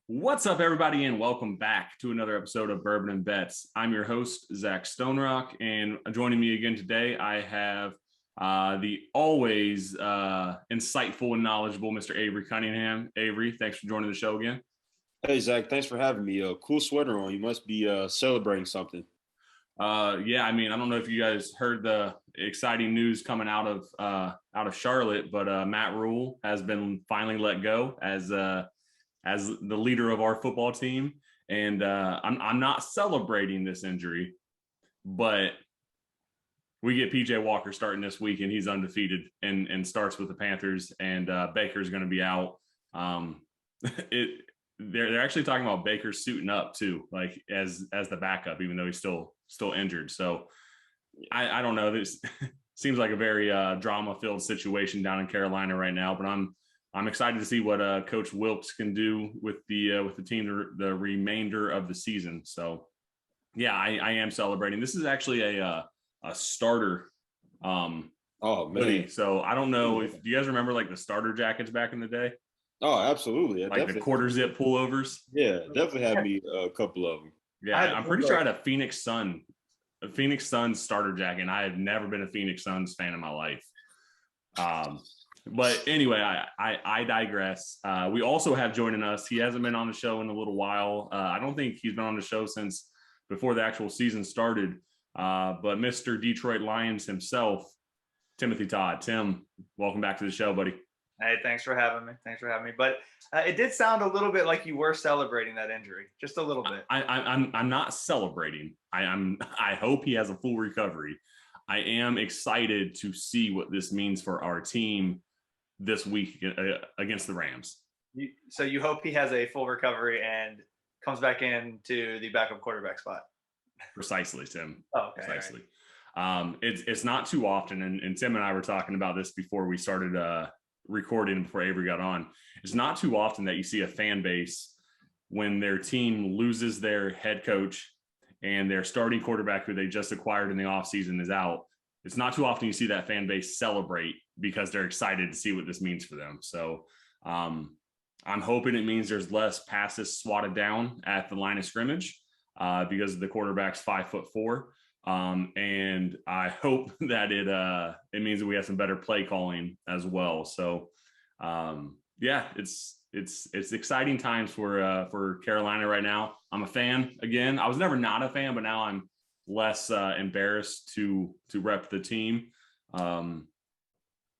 What's up, everybody, and welcome back to another episode of Bourbon and Bets. I'm your host, Zach Stonerock, and joining me again today, I have the always insightful and knowledgeable Mr. Avery Cunningham. Avery, thanks for joining the show again. Hey, Zach, thanks for having me. Cool sweater on. You must be celebrating something. Yeah, I mean, I don't know if you guys heard the exciting news coming out of Charlotte, but Matt Rule has been finally let go as the leader of our football team. And I'm not celebrating this injury, but we get PJ Walker starting this week, and he's undefeated and starts with the Panthers. And Baker's going to be out. They're actually talking about Baker suiting up too, like as the backup, even though he's still injured. So I don't know. This seems like a very drama-filled situation down in Carolina right now, but I'm excited to see what Coach Wilkes can do with the team the remainder of the season. So, yeah, I am celebrating. This is actually a starter. Oh man! Hoodie. So I don't know if do you guys remember like the starter jackets back in the day? Oh, absolutely. Like definitely. The quarter zip pullovers. Yeah, definitely had me a couple of them. Yeah, I'm pretty sure I had a Phoenix Suns starter jacket. And I have never been a Phoenix Suns fan in my life. But anyway, I digress. We also have joining us. He hasn't been on the show in a little while. I don't think he's been on the show since before the actual season started. But Mr. Detroit Lions himself, Timothy Todd. Tim, welcome back to the show, buddy. Hey, thanks for having me. But it did sound a little bit like you were celebrating that injury, just a little bit. I'm not celebrating. I hope he has a full recovery. I am excited to see what this means for our team this week against the Rams. So you hope he has a full recovery and comes back into the backup quarterback spot. Precisely, Tim. Oh, okay. Precisely. Right. It's not too often, and Tim and I were talking about this before we started recording, before Avery got on. It's not too often that you see a fan base when their team loses their head coach and their starting quarterback who they just acquired in the offseason is out. It's not too often you see that fan base celebrate because they're excited to see what this means for them. So I'm hoping it means there's less passes swatted down at the line of scrimmage because the quarterback's 5'4". And I hope that it means that we have some better play calling as well. So yeah, it's exciting times for Carolina right now. I'm a fan again. I was never not a fan, but now I'm less embarrassed to rep the team.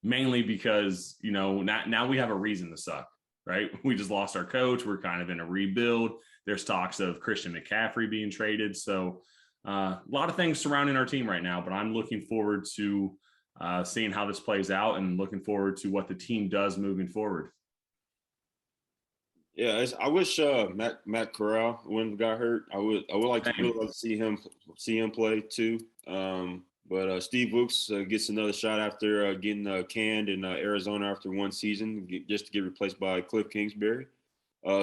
Mainly because, now we have a reason to suck, right? We just lost our coach. We're kind of in a rebuild. There's talks of Christian McCaffrey being traded. So a lot of things surrounding our team right now, but I'm looking forward to seeing how this plays out and looking forward to what the team does moving forward. Yeah, I wish Matt Corral wouldn't have got hurt. I would like to really like to see him play too. But Steve Wilkes gets another shot after getting canned in Arizona after one season, just to get replaced by Cliff Kingsbury.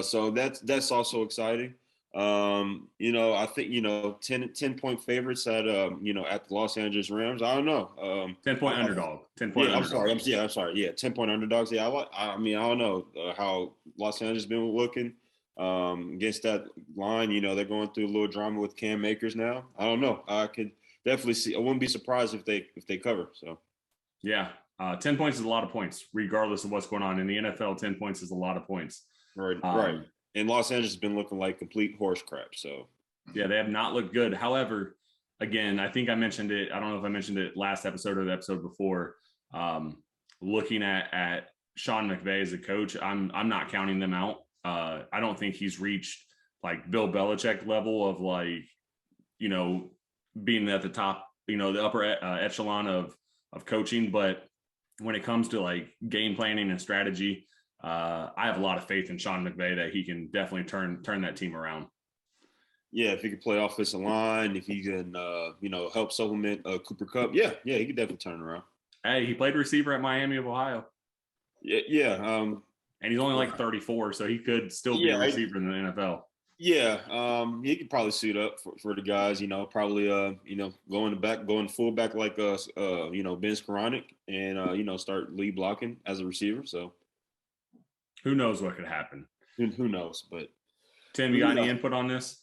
So that's also exciting. I think 10-point favorites at at the Los Angeles Rams. I don't know. 10-point underdog. 10-point. Yeah, underdog. I'm sorry. Yeah, 10-point underdogs. Yeah, I don't know how Los Angeles been looking against that line. They're going through a little drama with Cam Akers now. I don't know. I could definitely see. I wouldn't be surprised if they cover. So yeah, 10 points is a lot of points, regardless of what's going on in the NFL. 10 points is a lot of points. Right. Right. And Los Angeles has been looking like complete horse crap. So, yeah, they have not looked good. However, again, I think I mentioned it. I don't know if I mentioned it last episode or the episode before. Looking at Sean McVay as a coach, I'm not counting them out. I don't think he's reached like Bill Belichick level of being at the top, the upper echelon of coaching. But when it comes to like game planning and strategy, I have a lot of faith in Sean McVay that he can definitely turn that team around. Yeah, if he can play offensive line, if he can, help supplement Cooper Kupp, yeah, he could definitely turn around. Hey, he played receiver at Miami of Ohio. Yeah. And he's only like 34, so he could still be a receiver in the NFL. Yeah, he could probably suit up for the guys. Probably going fullback like Ben Skoranek, and start lead blocking as a receiver. So. Who knows what could happen? Who knows? But Tim, you got any input on this?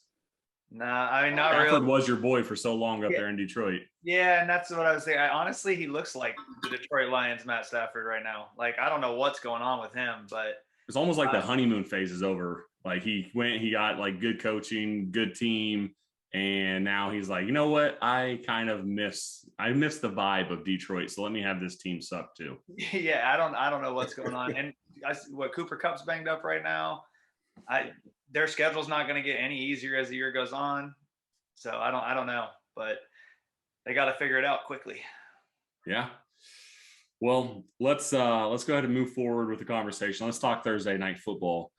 Nah, I mean, not Stafford really. was your boy for so long up there in Detroit. Yeah, and that's what I was saying. Honestly, he looks like the Detroit Lions Matt Stafford right now. Like, I don't know what's going on with him, but it's almost like the honeymoon phase is over. Like he got like good coaching, good team, and now he's like, you know what? I miss the vibe of Detroit. So let me have this team suck too. Yeah, I don't know what's going on. And Cooper Kupp's banged up right now. Their schedule's not going to get any easier as the year goes on. So I don't know, but they got to figure it out quickly. Yeah. Well, let's go ahead and move forward with the conversation. Let's talk Thursday night football.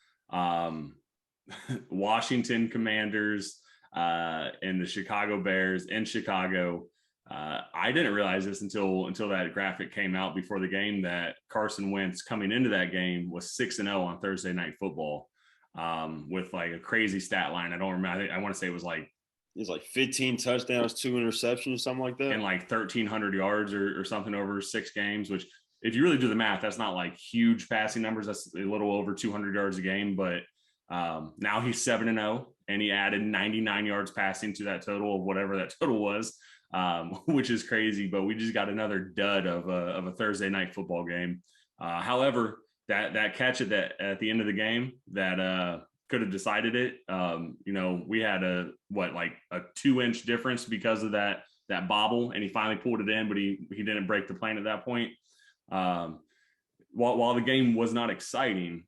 Washington Commanders and the Chicago Bears in Chicago. I didn't realize this until that graphic came out before the game that Carson Wentz coming into that game was 6-0 on Thursday night football with like a crazy stat line. I don't remember. I want to say it was like 15 touchdowns, 2 interceptions, something like that. And like 1,300 yards or something over 6 games, which if you really do the math, that's not like huge passing numbers. That's a little over 200 yards a game. But now he's 7-0 and he added 99 yards passing to that total of whatever that total was, which is crazy. But we just got another dud of a Thursday night football game. However, that catch at the end of the game that could have decided it. We had a 2-inch difference because of that bobble, and he finally pulled it in, but he didn't break the plane at that point. While the game was not exciting,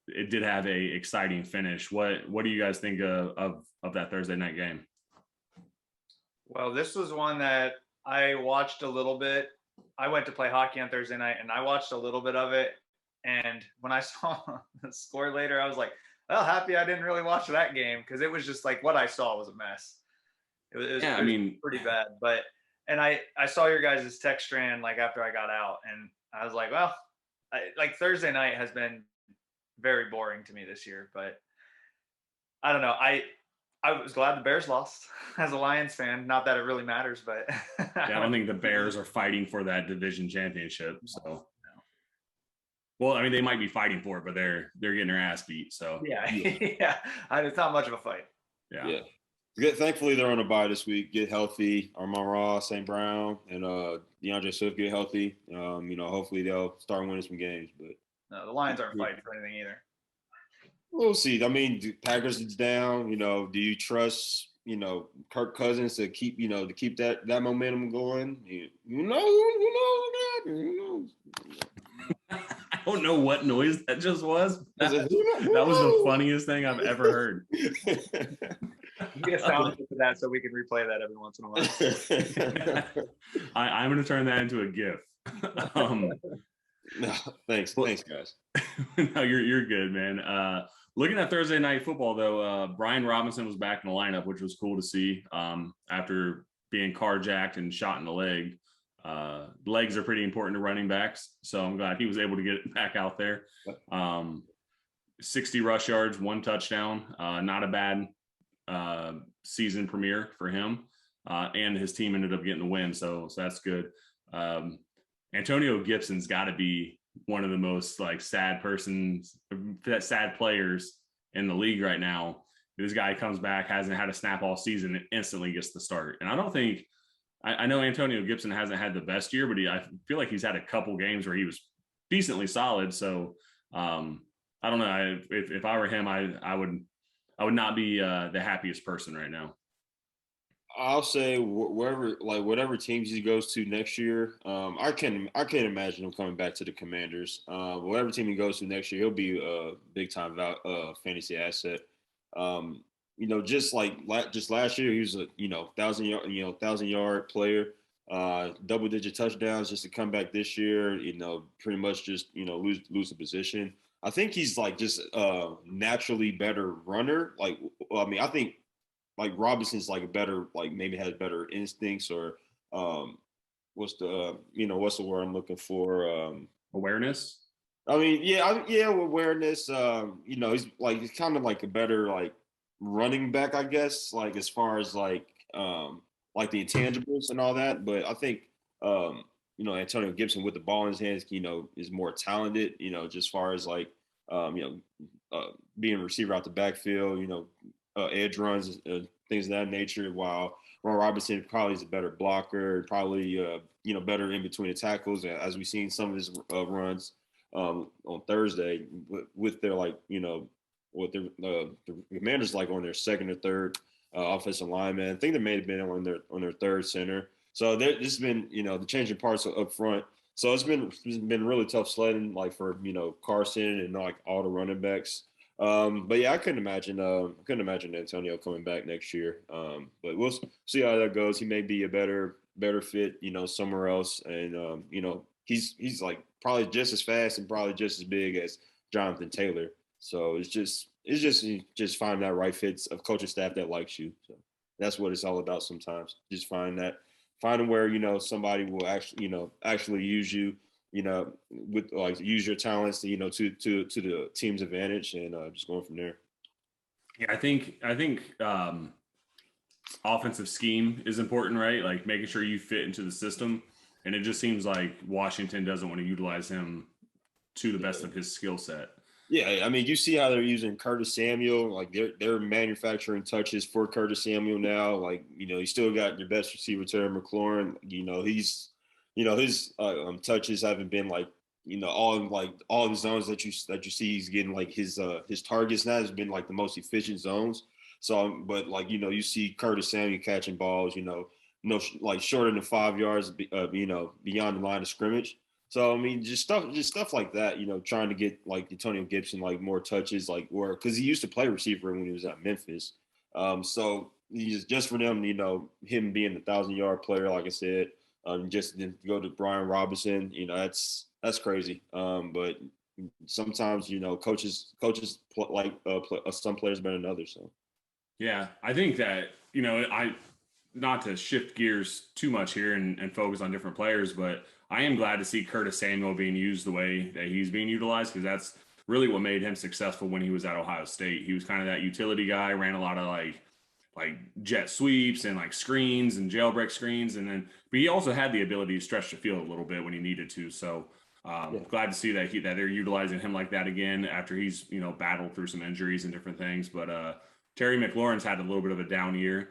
it did have a exciting finish. What do you guys think of that Thursday night game? Well, this was one that I watched a little bit. I went to play hockey on Thursday night, and I watched a little bit of it. And when I saw the score later, I was like, well, happy I didn't really watch that game, because it was just like what I saw was a mess. It was pretty bad. And I saw your guys' text strand like after I got out, and I was like, well, Thursday night has been very boring to me this year, but I don't know. I was glad the Bears lost as a Lions fan. Not that it really matters, but I don't think the Bears are fighting for that division championship. So, well, I mean, they might be fighting for it, but they're getting their ass beat. So yeah. It's not much of a fight. Yeah. Good. Thankfully, they're on a bye this week. Get healthy. Amon-Ra, St. Brown, and DeAndre Swift get healthy. Hopefully they'll start winning some games. But no, the Lions aren't fighting for anything either. We'll see. I mean, Packers is down. Do you trust Kirk Cousins to keep that momentum going? Who knows? I don't know what noise that just was. That was the funniest thing I've ever heard. You get a sound for that so we can replay that every once in a while. I'm going to turn that into a GIF. No, thanks, guys. No, you're good, man. Looking at Thursday night football, though, Brian Robinson was back in the lineup, which was cool to see after being carjacked and shot in the leg. Legs are pretty important to running backs, so I'm glad he was able to get back out there. 60 rush yards, 1 touchdown, not a bad season premiere for him, and his team ended up getting the win, so that's good. Antonio Gibson's got to be one of the most sad players in the league right now. This guy comes back, hasn't had a snap all season, and instantly gets the start. And I don't think I know Antonio Gibson hasn't had the best year, but I feel like he's had a couple games where he was decently solid. So I don't know. If I were him, I would not be the happiest person right now. I'll say whatever teams he goes to next year, I can't imagine him coming back to the Commanders. Whatever team he goes to next year, he'll be a big time fantasy asset. Just last year, he was a 1,000-yard player, double-digit touchdowns. Just to come back this year, pretty much just lose the position. I think he's just a naturally better runner. I think Robinson's a better maybe has better instincts or what's the word I'm looking for? Awareness. I mean, awareness. He's kind of a better running back, I guess, as far as the intangibles and all that. But I think Antonio Gibson with the ball in his hands, is more talented, just as far as being a receiver out the backfield, edge runs, things of that nature, while Ron Robinson probably is a better blocker, probably, better in between the tackles, as we've seen some of his runs on Thursday with their, like, what their the Commanders like on their second or third offensive lineman. I think they may have been on their third center. So this has been, the changing parts up front. So it's been really tough sledding, like, for Carson and, like, all the running backs. But yeah, I couldn't imagine Antonio coming back next year. But we'll see how that goes. He may be a better fit, somewhere else. And he's like probably just as fast and probably just as big as Jonathan Taylor. So it's just finding that right fit of coaching staff that likes you. So that's what it's all about sometimes. Just finding where, somebody will actually use you, with, like, use your talents to the team's advantage, and just going from there. Yeah, I think offensive scheme is important, right? Like, making sure you fit into the system. And it just seems like Washington doesn't want to utilize him to the best of his skill set. Yeah, I mean, you see how they're using Curtis Samuel. Like, they're manufacturing touches for Curtis Samuel now. Like, you still got your best receiver, Terry McLaurin. His touches haven't been, like, all the zones that you see he's getting, like, his targets now has been, like, the most efficient zones. So, but, like, you see Curtis Samuel catching balls, like, shorter than 5 yards, beyond the line of scrimmage. So, I mean, just stuff like that, trying to get, like, Antonio Gibson, like, more touches, like, because he used to play receiver when he was at Memphis. So just for them, him being the 1,000-yard player, like I said, just to go to Brian Robinson, that's crazy. But sometimes, coaches like some players better than others. So. Yeah, I think that, not to shift gears too much here and focus on different players, but I am glad to see Curtis Samuel being used the way that he's being utilized, because that's really what made him successful when he was at Ohio State. He was kind of that utility guy, ran a lot of like jet sweeps and, like, screens and jailbreak screens. But he also had the ability to stretch the field a little bit when he needed to. So glad to see that they're utilizing him like that again after he's, battled through some injuries and different things. But Terry McLaurin's had a little bit of a down year.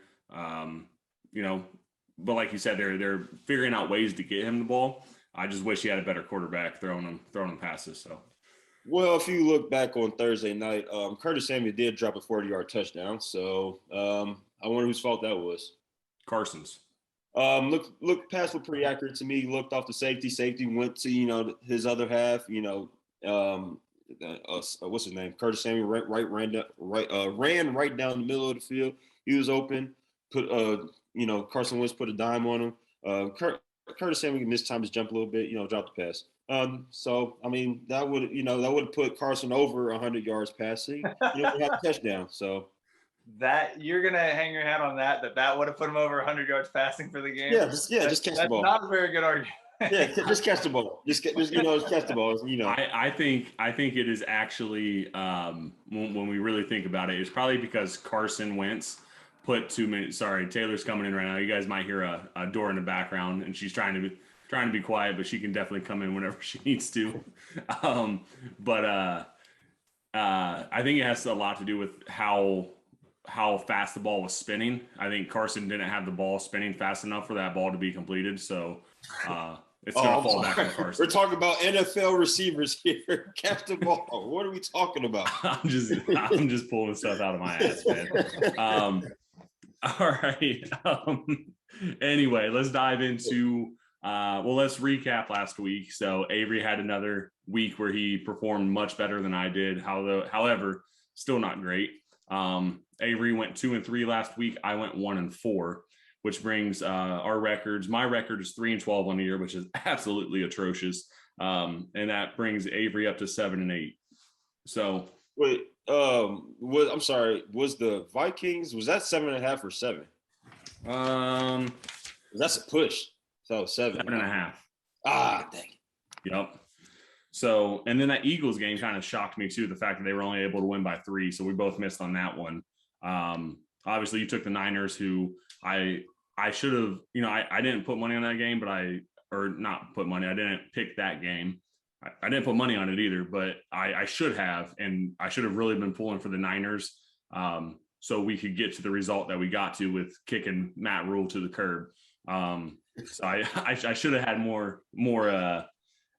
But like you said, they're figuring out ways to get him the ball. I just wish he had a better quarterback throwing him passes. So, well, if you look back on Thursday night, Curtis Samuel did drop a 40-yard touchdown. So I wonder whose fault that was. Carson's. Look, pass looked pretty accurate to me. He looked off the safety. Safety went to his other half. What's his name? Curtis Samuel ran right down the middle of the field. He was open. Carson Wentz put a dime on him. Curtis Samuel missed time his jump a little bit. Dropped the pass. So I mean, that would put Carson over 100 yards passing. Have a touchdown. So that you're gonna hang your hat on that would have put him over 100 yards passing for the game. Just catch the ball. Not a very good argument. Yeah, just catch the ball. Just catch the ball. I think it is actually when we really think about it, it's probably because Carson Wentz put too many. Sorry, Taylor's coming in right now. You guys might hear a door in the background, and she's trying to be quiet, but she can definitely come in whenever she needs to. I think it has a lot to do with how fast the ball was spinning. I think Carson didn't have the ball spinning fast enough for that ball to be completed. So it's going to fall back on Carson. We're talking about NFL receivers here. Catch the ball. What are we talking about? I'm just pulling stuff out of my ass, man. All right. Anyway, let's dive into let's recap last week. So Avery had another week where he performed much better than I did. However, still not great. Avery went 2-3 last week. I went 1-4, which brings our records. My record is 3-12 on the year, which is absolutely atrocious. And that brings Avery up to 7-8. So wait, I'm sorry. Was the Vikings, was that 7.5 or 7? That's a push. So 7. 7.5. Ah, dang it. Yep. So, and then that Eagles game kind of shocked me too, the fact that they were only able to win by 3. So we both missed on that one. Obviously you took the Niners, who I should have, I didn't put money on that game, I didn't pick that game. I didn't put money on it either, but I should have, and I should have really been pulling for the Niners, so we could get to the result that we got to with kicking Matt Rule to the curb. So I should have had more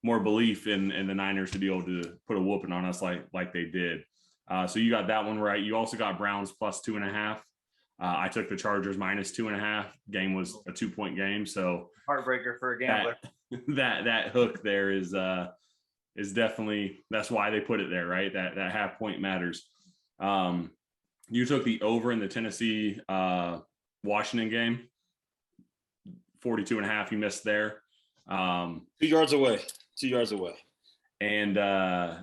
belief in the Niners to be able to put a whooping on us like they did. So you got that one right. You also got Browns plus 2.5. I took the Chargers minus 2.5. Game was a 2-point game, so heartbreaker for a gambler. That hook there is definitely, that's why they put it there, right? That half point matters. You took the over in the Tennessee Washington game, 42.5. You missed there. 2 yards away. 2 yards away. And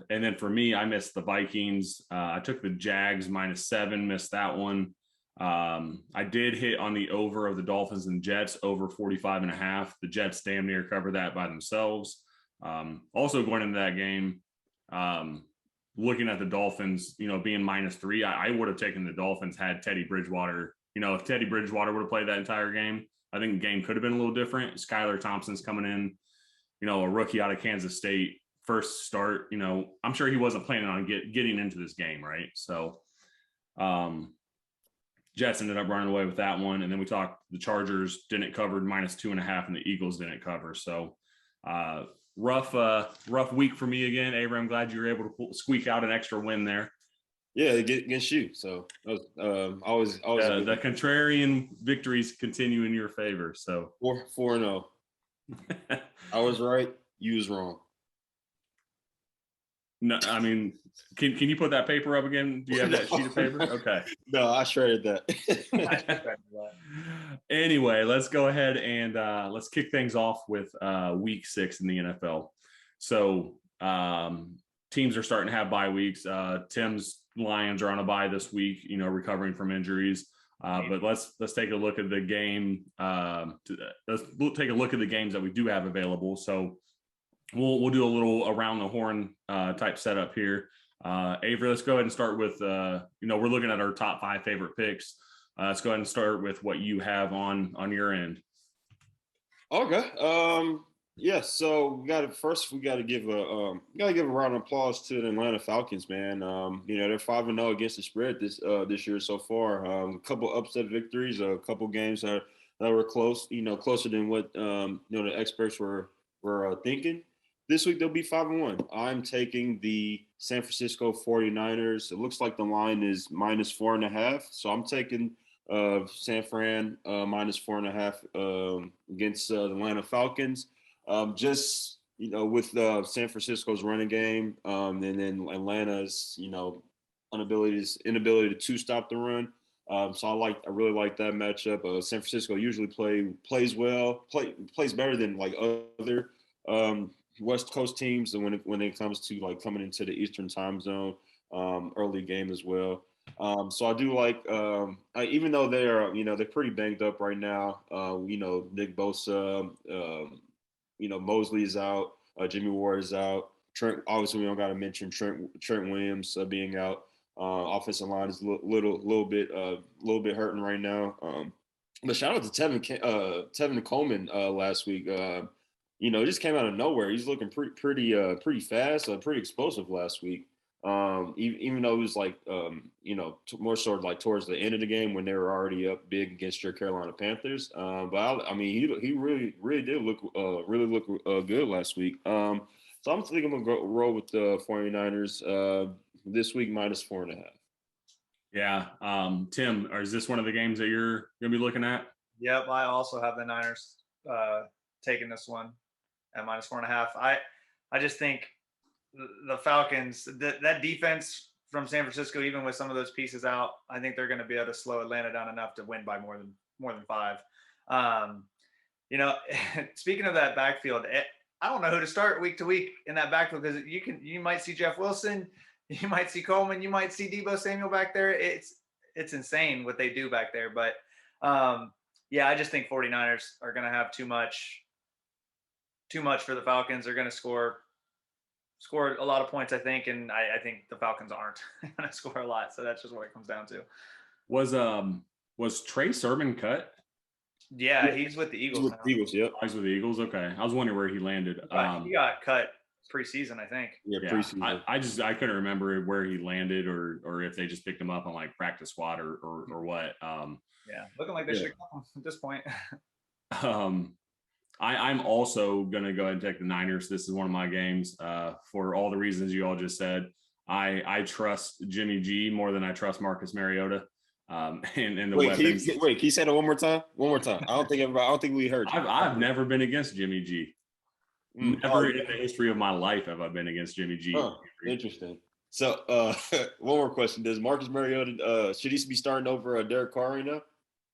then for me, I missed the Vikings. I took the Jags -7, missed that one. I did hit on the over of the Dolphins and Jets over 45.5. The Jets damn near cover that by themselves. Also going into that game, looking at the Dolphins, being -3, I would have taken the Dolphins had Teddy Bridgewater. If Teddy Bridgewater would have played that entire game, I think the game could have been a little different. Skylar Thompson's coming in, a rookie out of Kansas State, first start. I'm sure he wasn't planning on getting into this game, right? So, Jets ended up running away with that one. And then we talked, the Chargers didn't cover -2.5, and the Eagles didn't cover. So rough week for me again. Avery, I'm glad you were able to squeak out an extra win there. Yeah, against you. So always the contrarian victories continue in your favor. So 4-0. I was right. You was wrong. No, I mean, can you put that paper up again? Do you have that sheet of paper? Okay. No, I shredded that. Anyway, let's go ahead and let's kick things off with week 6 in the NFL. So teams are starting to have bye weeks. Tim's Lions are on a bye this week, recovering from injuries. But let's take a look at the game. Let's take a look at the games that we do have available. So we'll do a little around the horn type setup here. Avery, let's go ahead and start with we're looking at our top 5 favorite picks. Let's go ahead and start with what you have on your end. Okay. Yeah. So we got to give a round of applause to the Atlanta Falcons, man. They're 5-0 against the spread this year so far. A couple upset victories, a couple games that were close. Closer than what the experts were thinking. This week, they'll be 5-1. I'm taking the San Francisco 49ers. It looks like the line is -4.5. So I'm taking San Fran -4.5 against the Atlanta Falcons. Just, with San Francisco's running game and then Atlanta's, inability to stop the run. So I really like that matchup. San Francisco usually plays better than like other West Coast teams, and when it comes to like coming into the Eastern time zone, early game as well. So I do like, even though they're pretty banged up right now. Nick Bosa, Mosley is out, Jimmy Ward is out. Trent, obviously we don't got to mention Trent Williams being out. Offensive line is a little bit hurting right now. But shout out to Tevin Coleman last week. Just came out of nowhere. He's looking pretty fast, pretty explosive last week. Even though it was like, more sort of like towards the end of the game when they were already up big against your Carolina Panthers. But he really did look good last week. So I'm thinking I'm gonna roll with the 49ers this week -4.5. Yeah. Tim, is this one of the games that you're gonna be looking at? Yep, I also have the Niners taking this one at -4.5. I just think the Falcons, that defense from San Francisco, even with some of those pieces out, I think they're going to be able to slow Atlanta down enough to win by more than 5. Speaking of that backfield, I don't know who to start week to week in that backfield, because you might see Jeff Wilson, you might see Coleman, you might see Deebo Samuel back there. It's insane what they do back there. But I just think 49ers are going to have too much for the Falcons. They're going to score a lot of points, I think, and I think the Falcons aren't going to score a lot. So that's just what it comes down to. Was Trey Sermon cut? Yeah, he's with the Eagles. Eagles, yep. He's with the Eagles. Okay, I was wondering where he landed. He got cut preseason, I think. Yeah, Yeah, preseason. I couldn't remember where he landed or if they just picked him up on like practice squad or what. Yeah, looking like they should have come at this point. I'm also gonna go ahead and take the Niners. This is one of my games. For all the reasons you all just said. I trust Jimmy G more than I trust Marcus Mariota. And the weapons. Can you say that one more time? One more time. I don't think we heard you. I've never been against Jimmy G. Never in the history of my life have I been against Jimmy G. Interesting. So, one more question: does Marcus Mariota should he be starting over Derek Carr right now?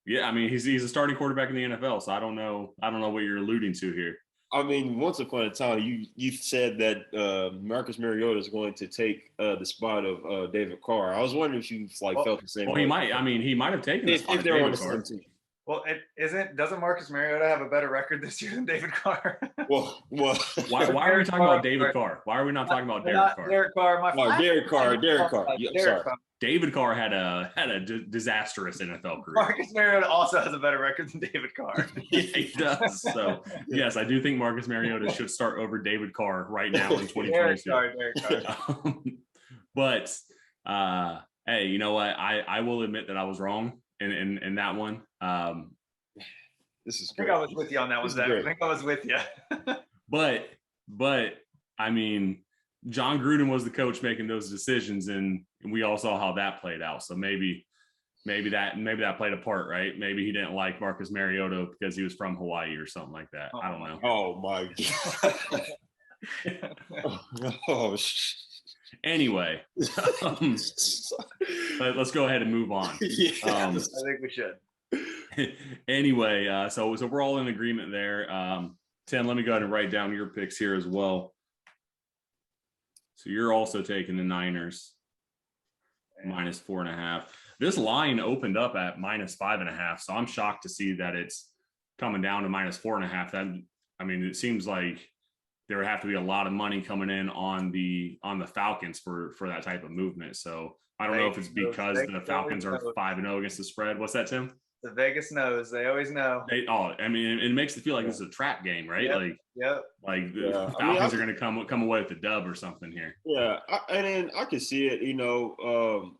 Yeah, I mean he's a starting quarterback in the NFL, so I don't know what you're alluding to here. I mean, once upon a time, you said that Marcus Mariota is going to take the spot of David Carr. I was wondering if you felt the same. Well, he might. I mean, he might have taken the spot if they're on the same team. Well, doesn't Marcus Mariota have a better record this year than David Carr? well, why are we talking about David Carr? Why are we not talking about Derek Carr? Derek Carr, Derek Carr. Yeah, sorry. David Carr had a disastrous NFL career. Marcus Mariota also has a better record than David Carr. Yeah, he does. So yes, I do think Marcus Mariota should start over David Carr right now in 2022. Derek Carr. But hey, you know what? I will admit that I was wrong in that one. This is great. I think I was with you on that one, Zach. I think I was with you. but I mean, John Gruden was the coach making those decisions, and we all saw how that played out. So maybe that played a part, right? Maybe he didn't like Marcus Mariota because he was from Hawaii or something like that. I don't know. Oh my God. Anyway, let's go ahead and move on. I think we should. Anyway, so we're all in agreement there. Tim, let me go ahead and write down your picks here as well. So you're also taking the Niners minus 4.5. This line opened up at minus 5.5. So I'm shocked to see that it's coming down to minus 4.5. That, I mean, it seems like there would have to be a lot of money coming in on the Falcons for that type of movement. So I don't know if it's because the Falcons are 5-0 against the spread. What's that, Tim? The Vegas knows. They always know. I mean, it makes it feel like this is a trap game, right? The Falcons are going to come away with the dub or something here. Yeah, and I can see it. You know,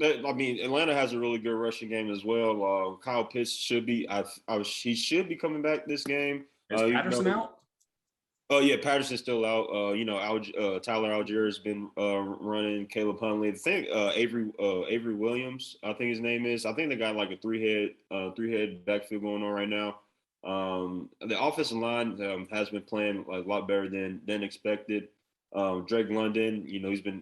I mean, Atlanta has a really good rushing game as well. Kyle Pitts should be. He should be coming back this game. Is Patterson out? Oh yeah, Patterson's still out. You know, Tyler Algier has been running. Caleb Huntley. I think Avery Williams, I think his name is. I think they got like a three head backfield going on right now. The offensive line has been playing a lot better than expected. Drake London, you know, he's been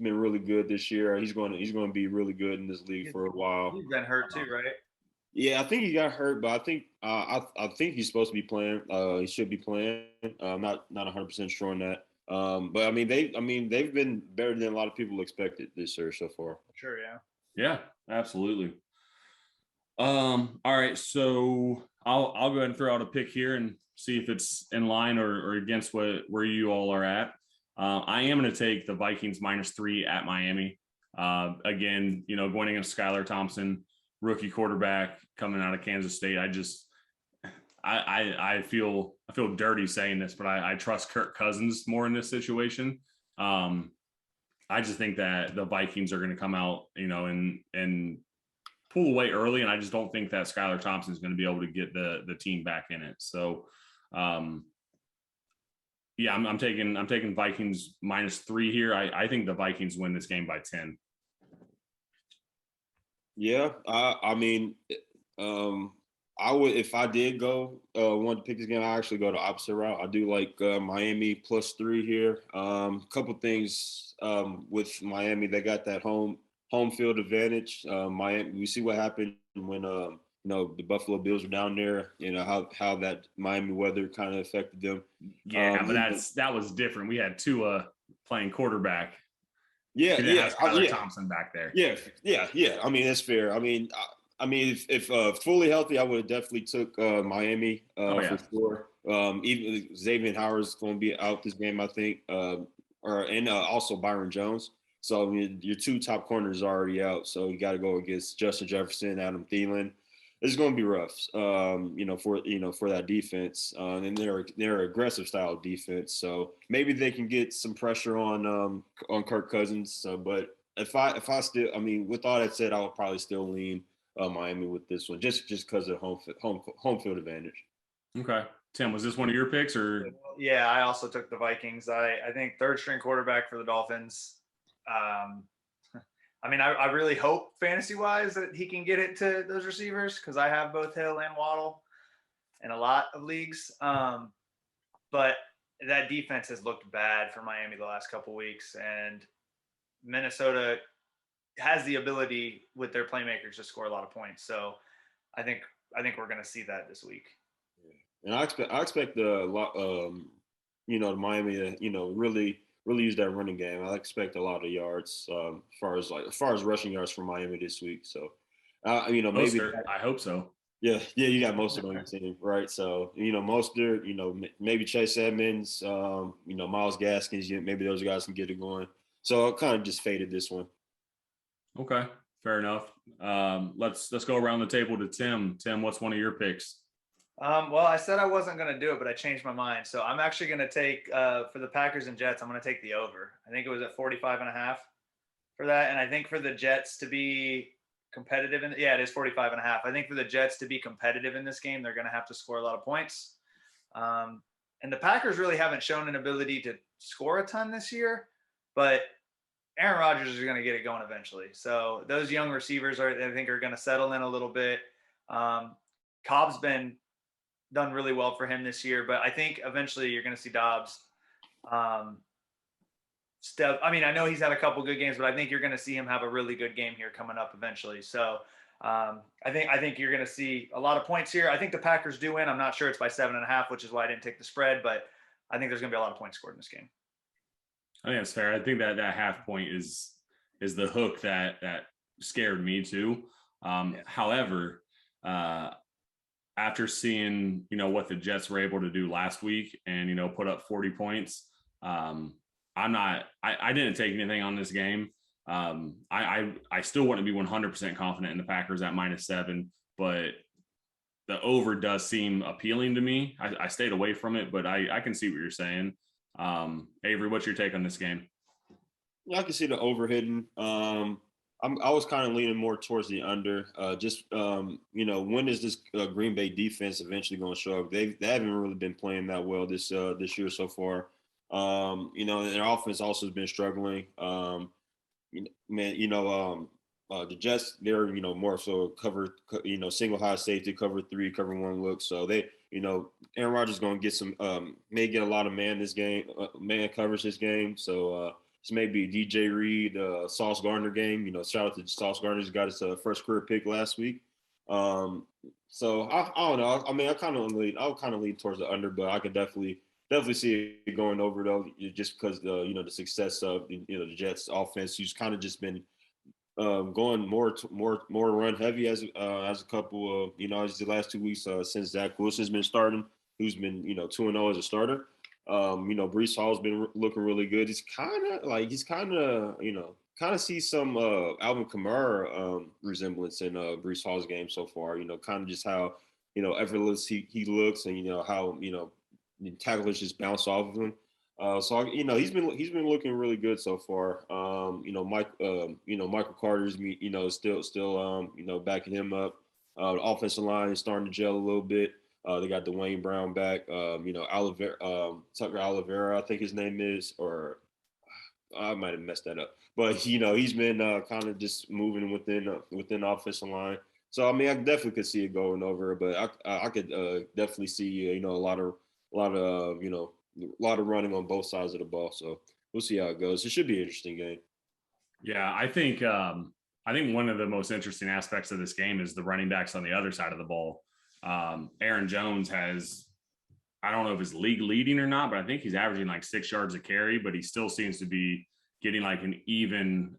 really good this year. He's going to be really good in this league for a while. He's been hurt too, right? Yeah, I think he got hurt, but I think I think he's supposed to be playing. He should be playing. I'm not 100% sure on that. But I mean they've been better than a lot of people expected this year so far. Sure, yeah. Yeah, absolutely. All right, so I'll go ahead and throw out a pick here and see if it's in line or against where you all are at. I am going to take the Vikings -3 at Miami. Again, you know, going against Skylar Thompson, rookie quarterback coming out of Kansas State. I feel dirty saying this, but I trust Kirk Cousins more in this situation. I just think that the Vikings are going to come out, you know, and pull away early, and I just don't think that Skylar Thompson is going to be able to get the team back in it. So, yeah, I'm taking Vikings -3 here. I think the Vikings win this game by 10. Yeah, I mean, I would, if I did want to pick this game, I actually go the opposite route. I do like Miami +3 here. Couple things with Miami, they got that home field advantage. Miami, we see what happened when you know, the Buffalo Bills were down there. You know how that Miami weather kind of affected them. Yeah, but that was different. We had Tua playing quarterback. Yeah, Thompson back there. Yeah. I mean, that's fair. I mean, if fully healthy, I would have definitely took Miami for sure. Even Xavier Howard's going to be out this game, I think, and also Byron Jones. So I mean, your two top corners are already out. So you got to go against Justin Jefferson, Adam Thielen. it's going to be rough, for that defense. And they're an aggressive style defense. So maybe they can get some pressure on Kirk Cousins. But if I still, I mean, with all that said, I would probably still lean Miami with this one, just because of home field advantage. Okay, Tim, was this one of your picks or? Yeah, I also took the Vikings. I think third string quarterback for the Dolphins. I mean, I really hope fantasy wise that he can get it to those receivers because I have both Hill and Waddle in a lot of leagues. But that defense has looked bad for Miami the last couple weeks, and Minnesota has the ability with their playmakers to score a lot of points. So I think we're going to see that this week. And I expect a lot, Miami to, really use that running game. I expect a lot of yards, as far as rushing yards from Miami this week. So, maybe Mostert, I hope so. Yeah, you got Mostert on your team, right? So, Mostert, maybe Chase Edmonds, Myles Gaskins, maybe those guys can get it going. So I kind of just faded this one. Okay, fair enough. Let's go around the table to Tim. Tim, what's one of your picks? Well, I said I wasn't going to do it, but I changed my mind. So I'm actually going to take, for the Packers and Jets, I'm going to take the over. I think it was at 45.5 for that. And I think for the Jets to be competitive it is 45.5. I think for the Jets to be competitive in this game, they're going to have to score a lot of points. And the Packers really haven't shown an ability to score a ton this year, but Aaron Rodgers is going to get it going eventually. So those young receivers I think are going to settle in a little bit. Cobb's been done really well for him this year, but I think eventually you're going to see Dobbs step. I mean, I know he's had a couple good games, but I think you're going to see him have a really good game here coming up eventually. So I think you're going to see a lot of points here. I think the Packers do win. I'm not sure it's by 7.5, which is why I didn't take the spread, but I think there's going to be a lot of points scored in this game. I think that's fair. I think that half point is the hook that scared me too. However, after seeing, what the Jets were able to do last week and, put up 40 points, I didn't take anything on this game. I still wouldn't be 100% confident in the Packers at -7, but the over does seem appealing to me. I stayed away from it, but I can see what you're saying. Avery, what's your take on this game? Yeah, I can see the over hitting. I was kind of leaning more towards the under. When is this Green Bay defense eventually going to show up? They haven't really been playing that well this year so far. Their offense also has been struggling. The Jets, they're more so cover, single high safety, cover 3, cover 1 look. So they, Aaron Rodgers is going to get some, may get a lot of man coverage this game. So this may be DJ Reed, Sauce Gardner game. Shout out to Sauce Gardner. He got his first career pick last week. So I don't know. I mean, I would kind of lean towards the under, but I could definitely see it going over though, just because the success of the Jets offense, who's kind of just been going more run heavy as a couple of as the last 2 weeks since Zach Wilson's been starting, who's been 2-0 as a starter. Breece Hall's been looking really good. He's kind of see some Alvin Kamara resemblance in Breece Hall's game so far. Kind of just how effortless he looks, and how the tackles just bounce off of him. So he's been looking really good so far. Michael Carter's still backing him up. The offensive line is starting to gel a little bit. They got Dwayne Brown back. Tucker Oliveira, I think his name is, or I might have messed that up. But he's been kind of just moving within the offensive line. So I mean, I definitely could see it going over, but I could definitely see a lot of running on both sides of the ball. So we'll see how it goes. It should be an interesting game. Yeah, I think one of the most interesting aspects of this game is the running backs on the other side of the ball. Aaron Jones has, I don't know if it's league leading or not, but I think he's averaging like 6 yards a carry, but he still seems to be getting like an even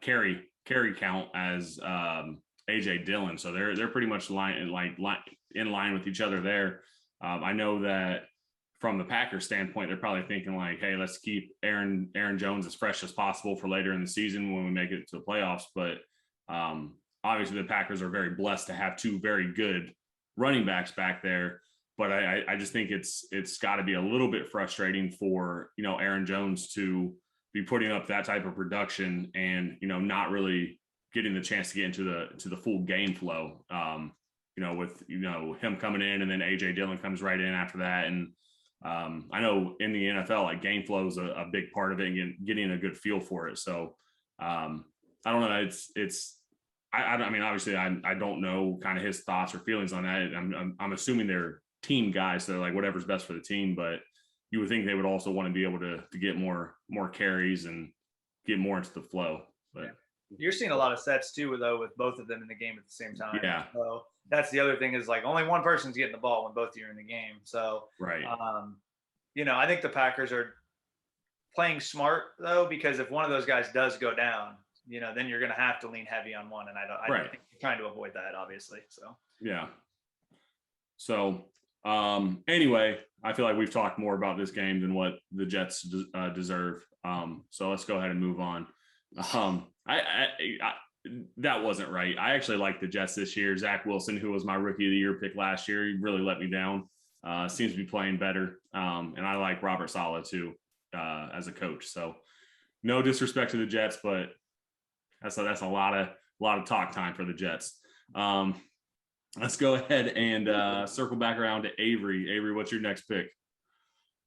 carry count as AJ Dillon. So they're pretty much in line with each other there. I know that from the Packers standpoint, they're probably thinking like, hey, let's keep Aaron Jones as fresh as possible for later in the season when we make it to the playoffs. But obviously the Packers are very blessed to have two very good running backs back there. But I just think it's got to be a little bit frustrating for, Aaron Jones to be putting up that type of production and, not really getting the chance to get into the full game flow. With him coming in and then AJ Dillon comes right in after that. And I know in the NFL, like game flow is a big part of it and getting a good feel for it. So I don't know. I mean, obviously I don't know kind of his thoughts or feelings on that. I'm assuming they're team guys, so like whatever's best for the team, but you would think they would also want to be able to get more carries and get more into the flow. But you're seeing a lot of sets too, though, with both of them in the game at the same time. Yeah. So that's the other thing is like only one person's getting the ball when both of you are in the game. So right. I think the Packers are playing smart though, because if one of those guys does go down, then you're going to have to lean heavy on one, and I think you're trying to avoid that, obviously. So yeah. So anyway, I feel like we've talked more about this game than what the Jets deserve. So let's go ahead and move on. That wasn't right. I actually like the Jets this year. Zach Wilson, who was my rookie of the year pick last year, he really let me down. Seems to be playing better. And I like Robert Saleh too, as a coach. So no disrespect to the Jets, but that's a lot of talk time for the Jets. Let's go ahead and circle back around to Avery. Avery, what's your next pick?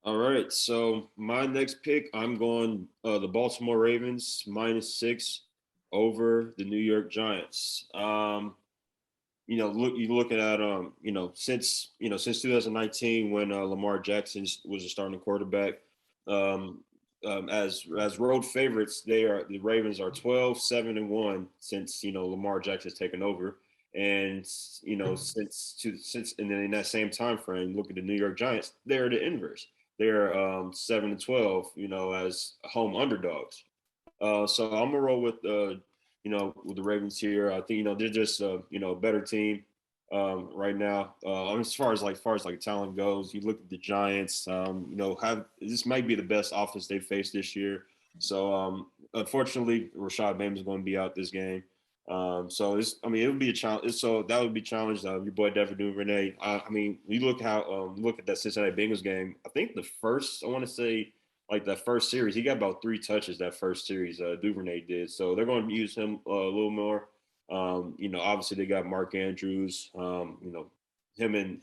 All right. So my next pick, I'm going the Baltimore Ravens -6 over the New York Giants. You're looking at since 2019 when Lamar Jackson was a starting quarterback. As road favorites, the Ravens are 12-7-1 since Lamar Jackson's taken over. And since and then in that same time frame, look at the New York Giants. They're the inverse. They're 7-12, as home underdogs. So I'm gonna roll with with the Ravens here. I think they're just a better team right now. As far as talent goes, you look at the Giants. This might be the best offense they faced this year. So unfortunately, Rashad Bateman is going to be out this game. It would be a challenge. So that would be challenged. Your boy Devin Duvernay. You look at that Cincinnati Bengals game. I think that first series, he got about 3 touches that first series. Duvernay did. So they're going to use him a little more. Obviously they got Mark Andrews. Him and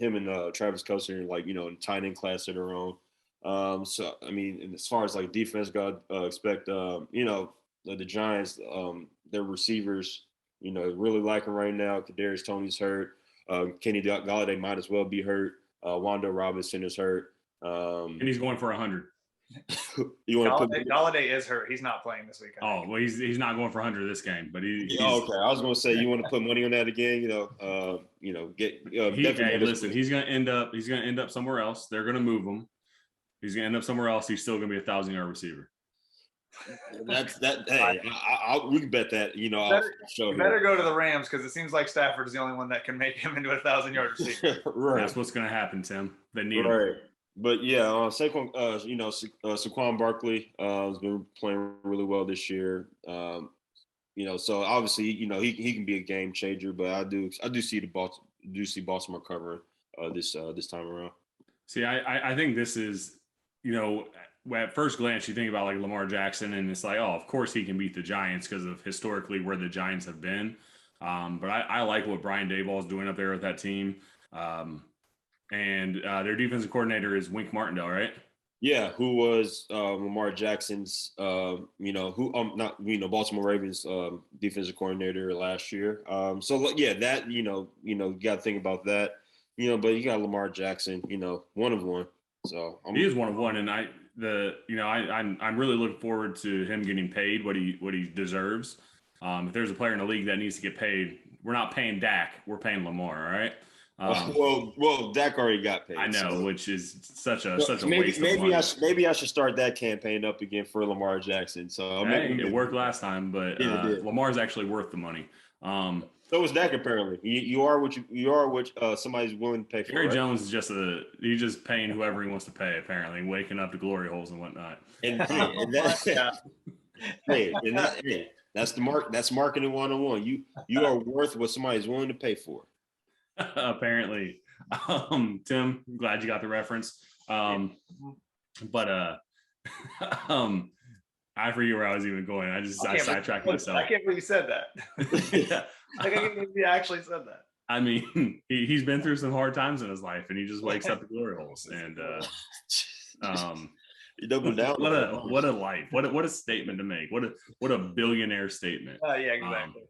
Travis Kelce are in tight end class of their own. And as far as defense, expect the Giants, their receivers. Really like him right now. Kadarius Toney's hurt. Kenny Golladay might as well be hurt. Wanda Robinson is hurt. And he's going for 100. Golladay is hurt. He's not playing this weekend. Oh, well, he's not going for 100 this game, but he's okay. I was going to say, you want to put money on that again? Listen, he's going to end up somewhere else. They're going to move him. He's going to end up somewhere else. He's still going to be a 1,000-yard receiver. That's that. Hey, we can bet that. You better go to the Rams because it seems like Stafford is the only one that can make him into a 1,000-yard receiver. Right. That's what's going to happen, Tim. They need him. But yeah, Saquon, Saquon Barkley has been playing really well this year. So obviously, he can be a game changer. But I do see Baltimore covering this time around. See, I think this is, at first glance, you think about Lamar Jackson, and it's of course he can beat the Giants because of historically where the Giants have been. But I like what Brian Daboll is doing up there with that team. And their defensive coordinator is Wink Martindale, right? Yeah, who was Lamar Jackson's, Baltimore Ravens defensive coordinator last year. That you got to think about that. But you got Lamar Jackson, one of one. So he is one of one, and I'm really looking forward to him getting paid what he deserves. If there's a player in the league that needs to get paid, we're not paying Dak, we're paying Lamar, all right? Well, Dak already got paid. I know, which is such a waste of money. Maybe I should start that campaign up again for Lamar Jackson. So it worked last time, but Lamar's actually worth the money. So is Dak apparently. You are what somebody's willing to pay for. Jerry Jones is he's just paying whoever he wants to pay. Apparently, waking up to glory holes and whatnot. That's marketing 101. You are worth what somebody's willing to pay for. Apparently. Tim, I'm glad you got the reference. But I forget where I was even going. I sidetracked myself. I can't believe you said that. Yeah. I can't believe you actually said that. I mean, he's been through some hard times in his life, and he just wakes up the glory holes. And you double down. What a life! What a statement to make! What a billionaire statement! Yeah, exactly.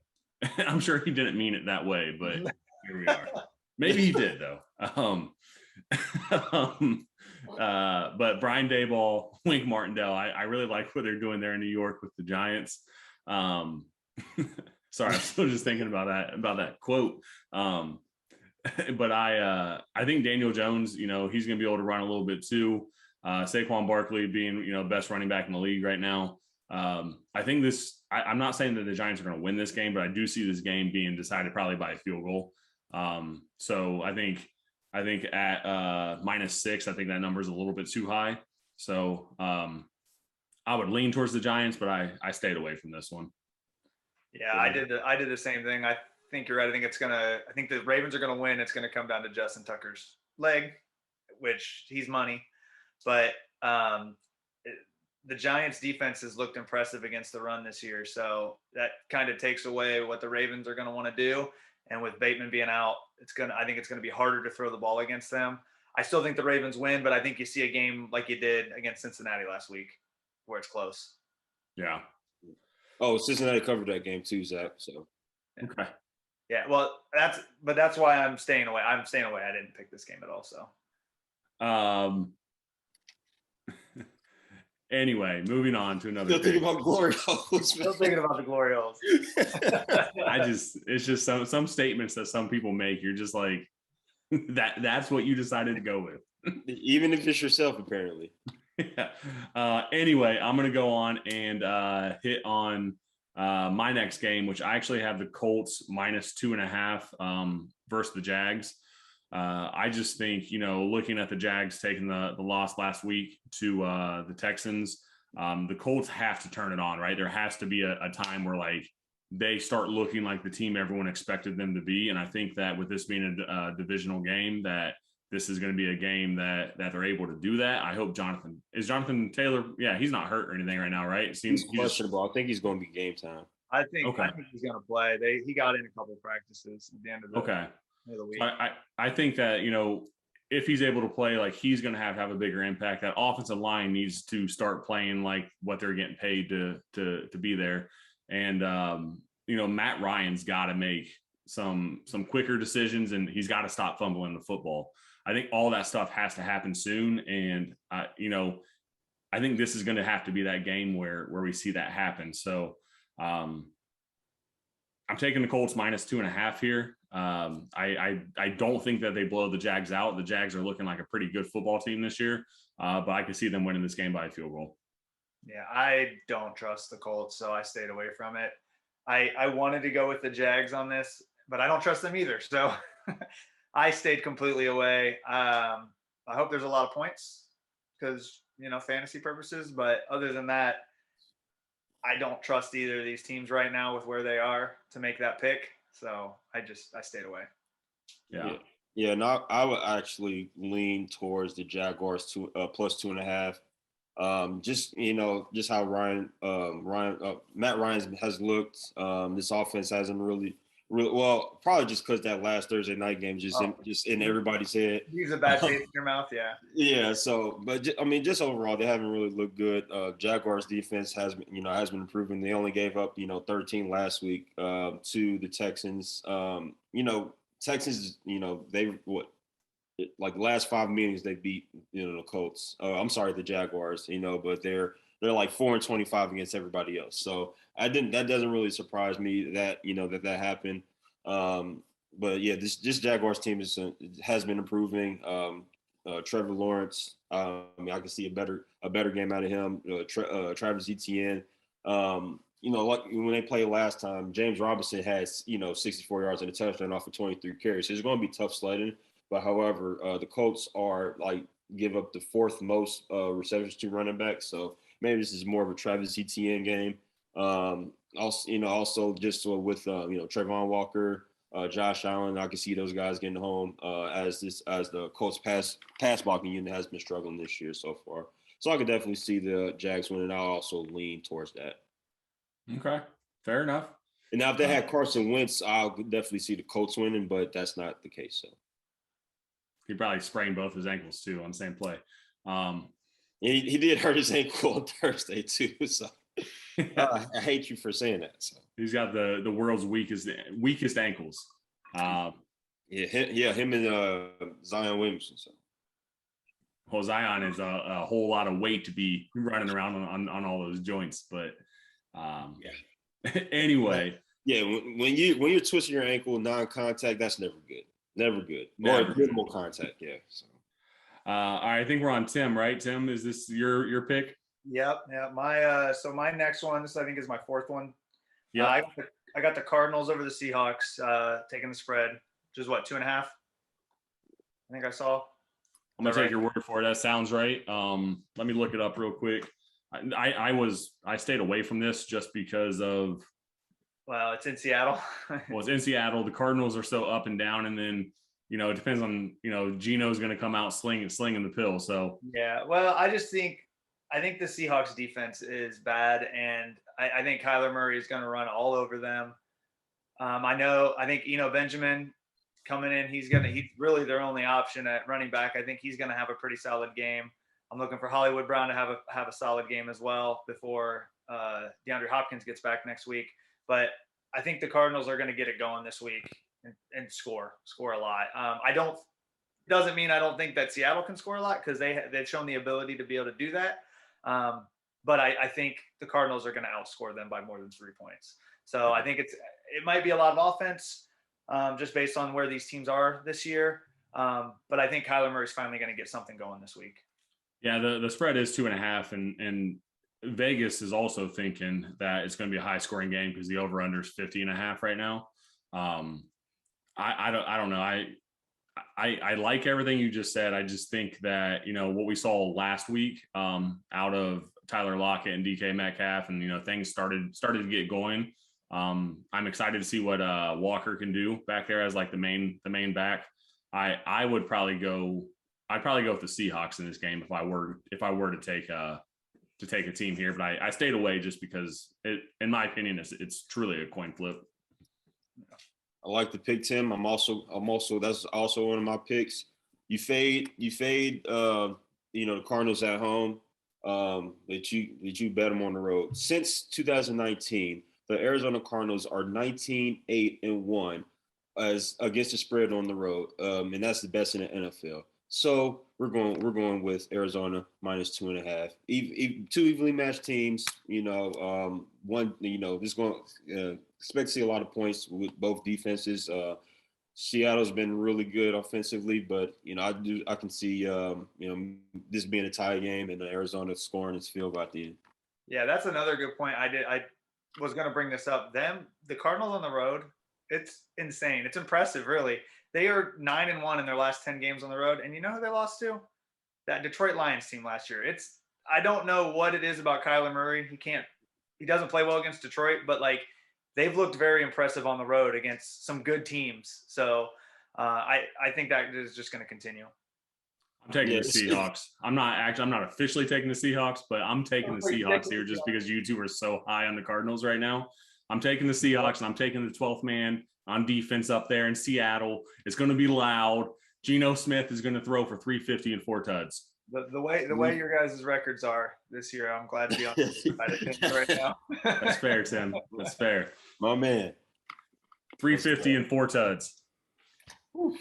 I'm sure he didn't mean it that way, but here we are. Maybe he did though. But Brian Daboll, Wink Martindale, I really like what they're doing there in New York with the Giants. Sorry, I'm still just thinking about that quote. But I think Daniel Jones, he's going to be able to run a little bit too. Saquon Barkley being, best running back in the league right now. I think I'm not saying that the Giants are going to win this game, but I do see this game being decided probably by a field goal. So I think at -6, I think that number is a little bit too high. So I would lean towards the Giants, but I stayed away from this one. Yeah, I did the same thing. I think you're right. I think the Ravens are going to win. It's going to come down to Justin Tucker's leg, which he's money. But the Giants defense has looked impressive against the run this year. So that kind of takes away what the Ravens are going to want to do. And with Bateman being out, I think it's going to be harder to throw the ball against them. I still think the Ravens win, but I think you see a game like you did against Cincinnati last week where it's close. Yeah. Oh, Cincinnati covered that game too, Zach. So okay. Yeah, well, that's why I'm staying away. I didn't pick this game at all. So anyway, moving on to another. Still thinking about glory holes. Still thinking about the glory holes. It's just some statements that some people make. You're just like that's what you decided to go with. Even if it's yourself, apparently. Yeah. Anyway, I'm going to go on and hit on my next game, which I actually have the Colts -2.5 versus the Jags. I just think, looking at the Jags taking the loss last week to the Texans, the Colts have to turn it on, right? There has to be a time where like they start looking like the team everyone expected them to be. And I think that with this being a divisional game, that this is going to be a game that they're able to do that. I hope Jonathan Taylor. Yeah, he's not hurt or anything right now, right? It seems he's questionable. I think he's going to be game time. I think he's going to play. He got in a couple of practices at the end of the week. I think that, if he's able to play, like he's going to have a bigger impact. That offensive line needs to start playing like what they're getting paid to be there. And, Matt Ryan's got to make some quicker decisions, and he's got to stop fumbling the football. I think all that stuff has to happen soon. And, I think this is going to have to be that game where we see that happen. So I'm taking the Colts -2.5 here. I don't think that they blow the Jags out. The Jags are looking like a pretty good football team this year, but I can see them winning this game by a field goal. Yeah, I don't trust the Colts, so I stayed away from it. I wanted to go with the Jags on this, but I don't trust them either. So I stayed completely away. I hope there's a lot of points because, fantasy purposes. But other than that, I don't trust either of these teams right now with where they are to make that pick. So I stayed away. Yeah. Yeah. No, I would actually lean towards the Jaguars +2.5. Just how Matt Ryan has looked. This offense hasn't really well, probably just because that last Thursday night game just in everybody's head. Use a bad taste in your mouth, yeah. Yeah. So, but just overall, they haven't really looked good. Jaguars defense has been improving. They only gave up 13 last week to the Texans. Texans, they like the last 5 meetings they beat the Colts. The Jaguars. But they're like 4-25 against everybody else. So that doesn't really surprise me that that happened. But yeah, this Jaguars team has been improving. Trevor Lawrence, I can see a better game out of him. Travis Etienne. Like when they played last time, James Robinson had 64 yards and a touchdown off of 23 carries. So it's going to be tough sledding. But however, the Colts are give up the fourth most receptions to running backs. So maybe this is more of a Travis Etienne game. Also just with Trayvon Walker, Josh Allen, I can see those guys getting home as the Colts pass blocking unit has been struggling this year so far. So I could definitely see the Jags winning. I'll also lean towards that. Okay, fair enough. And now if they had Carson Wentz, I'll definitely see the Colts winning, but that's not the case. So he probably sprained both his ankles too on the same play. He did hurt his ankle on Thursday too. So I hate you for saying that. So he's got the world's weakest ankles. Him and Zion Williamson. So. Well, Zion is a whole lot of weight to be running around on all those joints, but anyway. Yeah, when you're twisting your ankle non-contact, that's never good. Never good. Or minimal contact, yeah. So. All right, I think we're on Tim, right? Tim, is this your pick? Yep. Yeah. My next one, this I think is my fourth one. Yeah. I got the Cardinals over the Seahawks, taking the spread, which is what, 2.5? I think I saw. I'm gonna take your word for it. That sounds right. Let me look it up real quick. I stayed away from this just because of. Well, it's in Seattle. Well, it's in Seattle. The Cardinals are so up and down, and then it depends on Geno's going to come out slinging the pill. So yeah, well, I think the Seahawks defense is bad, and I think Kyler Murray is going to run all over them. I think Benjamin coming in, he's really their only option at running back. I think he's going to have a pretty solid game. I'm looking for Hollywood Brown to have a solid game as well before DeAndre Hopkins gets back next week. But I think the Cardinals are going to get it going this week and score a lot. Doesn't mean I don't think that Seattle can score a lot, because they've shown the ability to be able to do that. But I think the Cardinals are going to outscore them by more than 3 points. So I think it might be a lot of offense, just based on where these teams are this year. But I think Kyler Murray's finally going to get something going this week. Yeah, the spread is 2.5, and Vegas is also thinking that it's going to be a high scoring game because the over under is 50.5 right now. I don't know. I like everything you just said. I just think that, what we saw last week out of Tyler Lockett and DK Metcalf, and, things started to get going. I'm excited to see what Walker can do back there as like the main back. I'd probably go with the Seahawks in this game if I were to take a team here, but I stayed away just because in my opinion, it's truly a coin flip. I like the pick, Tim. I'm also that's also one of my picks. You fade the Cardinals at home. That you bet them on the road. Since 2019, the Arizona Cardinals are 19-8-1 as against the spread on the road. And that's the best in the NFL. So we're going with Arizona -2.5. Two evenly matched teams. One. This going expect to see a lot of points with both defenses. Seattle's been really good offensively, but I can see this being a tie game and Arizona scoring its field goal at the end. Yeah, that's another good point. I was going to bring this up. The Cardinals on the road, it's insane. It's impressive, really. They are 9-1 in their last 10 games on the road, and you know who they lost to? That Detroit Lions team last year. I don't know what it is about Kyler Murray. He doesn't play well against Detroit, but they've looked very impressive on the road against some good teams. So I think that is just going to continue. I'm taking the Seahawks. I'm not officially taking the Seahawks, but I'm taking the Seahawks here just because you two are so high on the Cardinals right now. I'm taking the Seahawks, and I'm taking the 12th man on defense up there in Seattle. It's going to be loud. Geno Smith is going to throw for 350 and 4 tuds. The way your guys' records are this year, I'm glad to be on this side of things right now. That's fair, Tim. That's fair. My man. 350 and 4 tuds. Whew.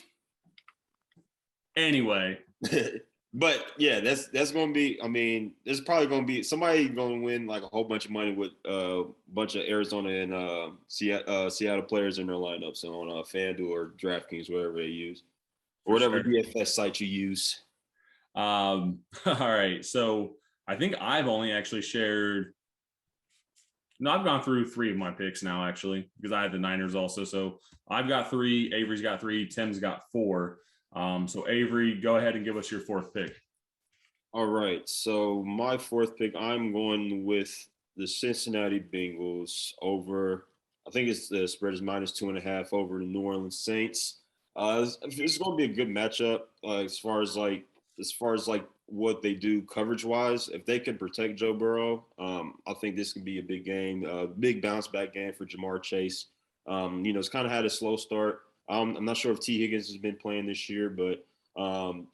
Anyway. But yeah, that's going to be. I mean, there's probably going to be somebody going to win like a whole bunch of money with a bunch of Arizona and Seattle players in their lineups on FanDuel or DraftKings, whatever they use, or whatever DFS site you use. All right, so I think I've only actually shared. No, I've gone through 3 of my picks now, actually, because I had the Niners also. So I've got 3. Avery's got 3. Tim's got 4. So Avery, go ahead and give us your 4th pick. All right. So my 4th pick, I'm going with the Cincinnati Bengals over. I think it's the spread is -2.5 over the New Orleans Saints. It's going to be a good matchup as far as like what they do coverage wise. If they can protect Joe Burrow, I think this could be a big game, big bounce back game for Jamar Chase. It's kind of had a slow start. I'm not sure if T. Higgins has been playing this year, but I'm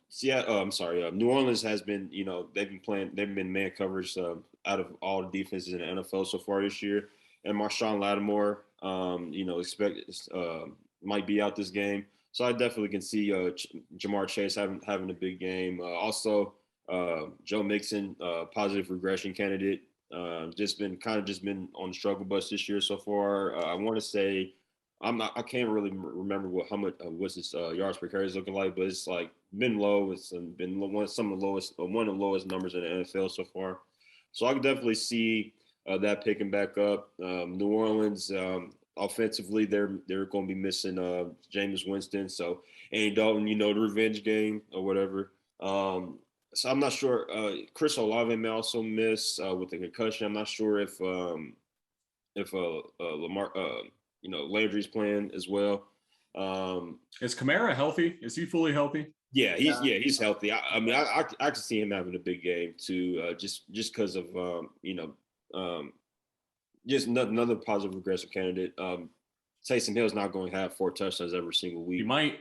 sorry. New Orleans has been, they've been man coverage out of all the defenses in the NFL so far this year. And Marshawn Lattimore, might be out this game. So I definitely can see Jamar Chase having a big game. Also, Joe Mixon, positive regression candidate, just been on the struggle bus this year so far. I want to say I can't really remember what's his yards per carry is looking like, but it's like been low. It's been one of the lowest numbers in the NFL so far. So I could definitely see that picking back up. New Orleans offensively, they're going to be missing Jameis Winston. So Andy Dalton, the revenge game or whatever. So I'm not sure. Chris Olave may also miss with the concussion. I'm not sure if Lamar, Landry's playing as well. Is Kamara healthy? Is he fully healthy? Yeah, he's healthy. I can see him having a big game too, just because of just another positive regressive candidate. Taysom Hill's not going to have 4 touchdowns every single week. He might.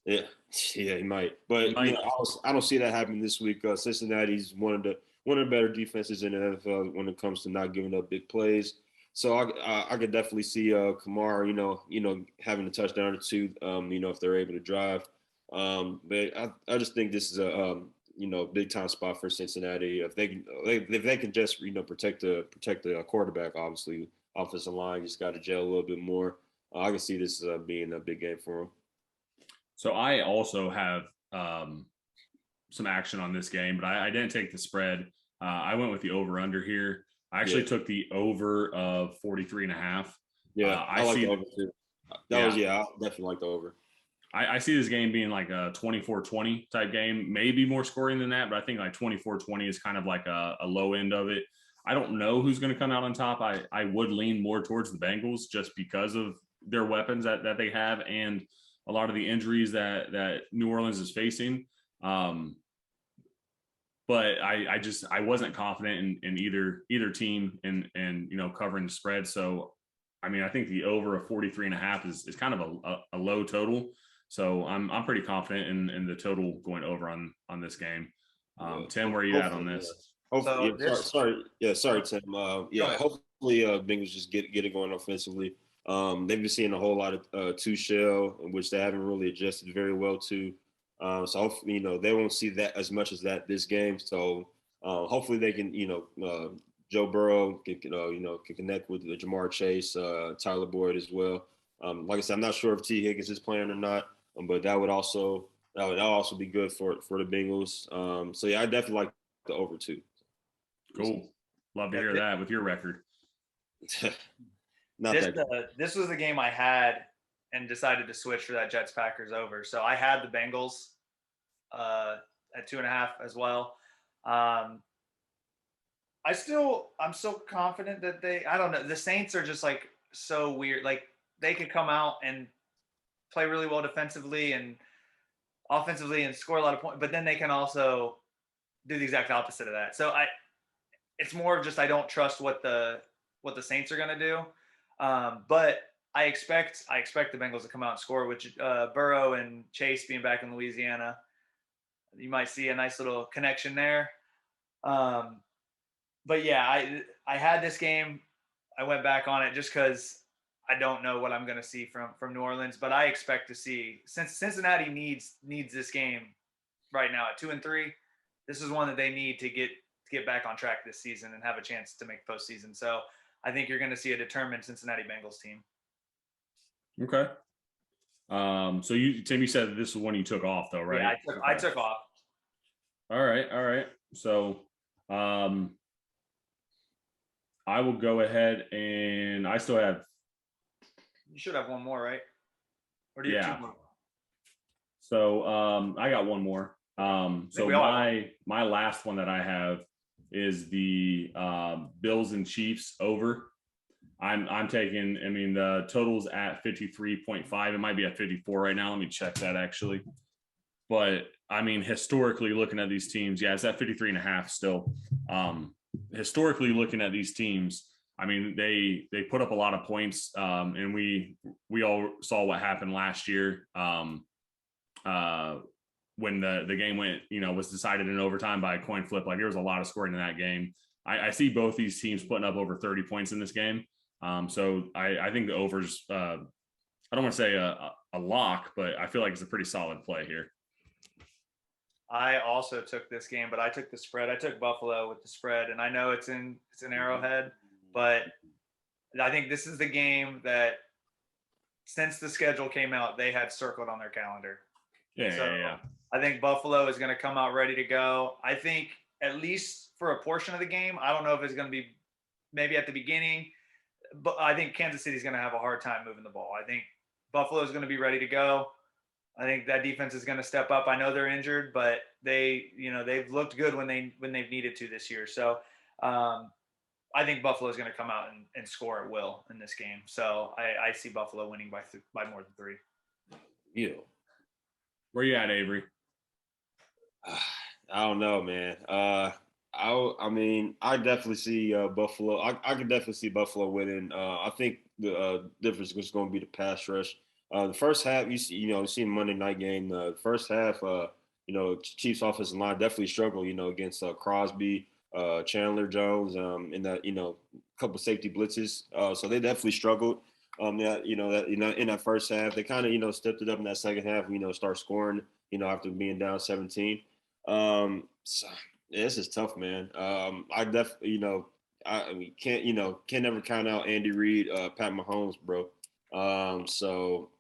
Yeah, he might. But I don't see that happening this week. Cincinnati's one of the better defenses in the NFL when it comes to not giving up big plays. So I could definitely see Kamara, having a touchdown or two, if they're able to drive. But I just think this is a big time spot for Cincinnati. If they can just protect the quarterback, obviously offensive line just got to gel a little bit more. I can see this being a big game for them. So I also have some action on this game, but I didn't take the spread. I went with the over under here. I actually took the over of 43.5. Yeah, I like the over too. I definitely like the over. I see this game being like a 24-20 type game, maybe more scoring than that, but I think like 24-20 is kind of like a low end of it. I don't know who's going to come out on top. I would lean more towards the Bengals just because of their weapons that they have and a lot of the injuries that New Orleans is facing. But I wasn't confident in either team and covering the spread. So, I think the over of 43.5 is kind of a low total. So I'm pretty confident in the total going over on this game. Tim, where are you at on this? Hopefully, sorry, Tim. Hopefully Bengals just get it going offensively. They've been seeing a whole lot of two shell, which they haven't really adjusted very well to. So hopefully, they won't see that as much as that this game. So hopefully they can, Joe Burrow can connect with Jamar Chase, Tyler Boyd as well. Like I said, I'm not sure if T. Higgins is playing or not, but that would also be good for the Bengals. So yeah, I definitely like the over too. Cool. Love to hear that with your record. This was the game I had and decided to switch for that Jets Packers over. So I had the Bengals at 2.5 as well. I'm so confident that I don't know. The Saints are just like so weird. Like they could come out and play really well defensively and offensively and score a lot of points, but then they can also do the exact opposite of that. So it's more of just I don't trust what the Saints are going to do. But I expect the Bengals to come out and score, which Burrow and Chase being back in Louisiana, you might see a nice little connection there. But yeah, I had this game. I went back on it just because I don't know what I'm going to see from New Orleans, but I expect to see, since Cincinnati needs this game right now at 2-3, this is one that they need to get back on track this season and have a chance to make postseason. So I think you're going to see a determined Cincinnati Bengals team. Okay. So Tim, you said this is one you took off though, right? Yeah, I took off. All right. So, I will go ahead and I still have. You should have one more, right? Or do you have 2 more? So, I got one more. So my last one that I have is the Bills and Chiefs over. I'm taking, I mean, the total's at 53.5. It might be at 54 right now. Let me check that actually. But I mean, historically looking at these teams, yeah, it's at 53 and a half still. Historically looking at these teams, I mean, they put up a lot of points, and we all saw what happened last year when the game went, was decided in overtime by a coin flip. Like there was a lot of scoring in that game. I see both these teams putting up over 30 points in this game. So I think the overs. I don't want to say a lock, but I feel like it's a pretty solid play here. I also took this game, but I took the spread. I took Buffalo with the spread, and I know it's an Arrowhead, but I think this is the game that since the schedule came out, they had circled on their calendar. Yeah. I think Buffalo is going to come out ready to go. I think at least for a portion of the game, I don't know if it's going to be maybe at the beginning, but I think Kansas City is going to have a hard time moving the ball. I think Buffalo is going to be ready to go. I think that defense is going to step up. I know they're injured, but they've looked good when they've needed to this year. So I think Buffalo is going to come out and score at will in this game. So I see Buffalo winning by more than 3. Yeah. Where you at, Avery? I don't know, man. I mean, I definitely see Buffalo. I could definitely see Buffalo winning. I think the difference is going to be the pass rush. The first half, you see the Monday night game. The first half, Chiefs offensive line definitely struggled, against Crosby, Chandler Jones, and that, couple safety blitzes. So they definitely struggled. In that first half, they kind of, stepped it up in that second half. Start scoring, after being down 17. So yeah, this is tough, man. I definitely, can't never count out Andy Reid, Pat Mahomes, bro. So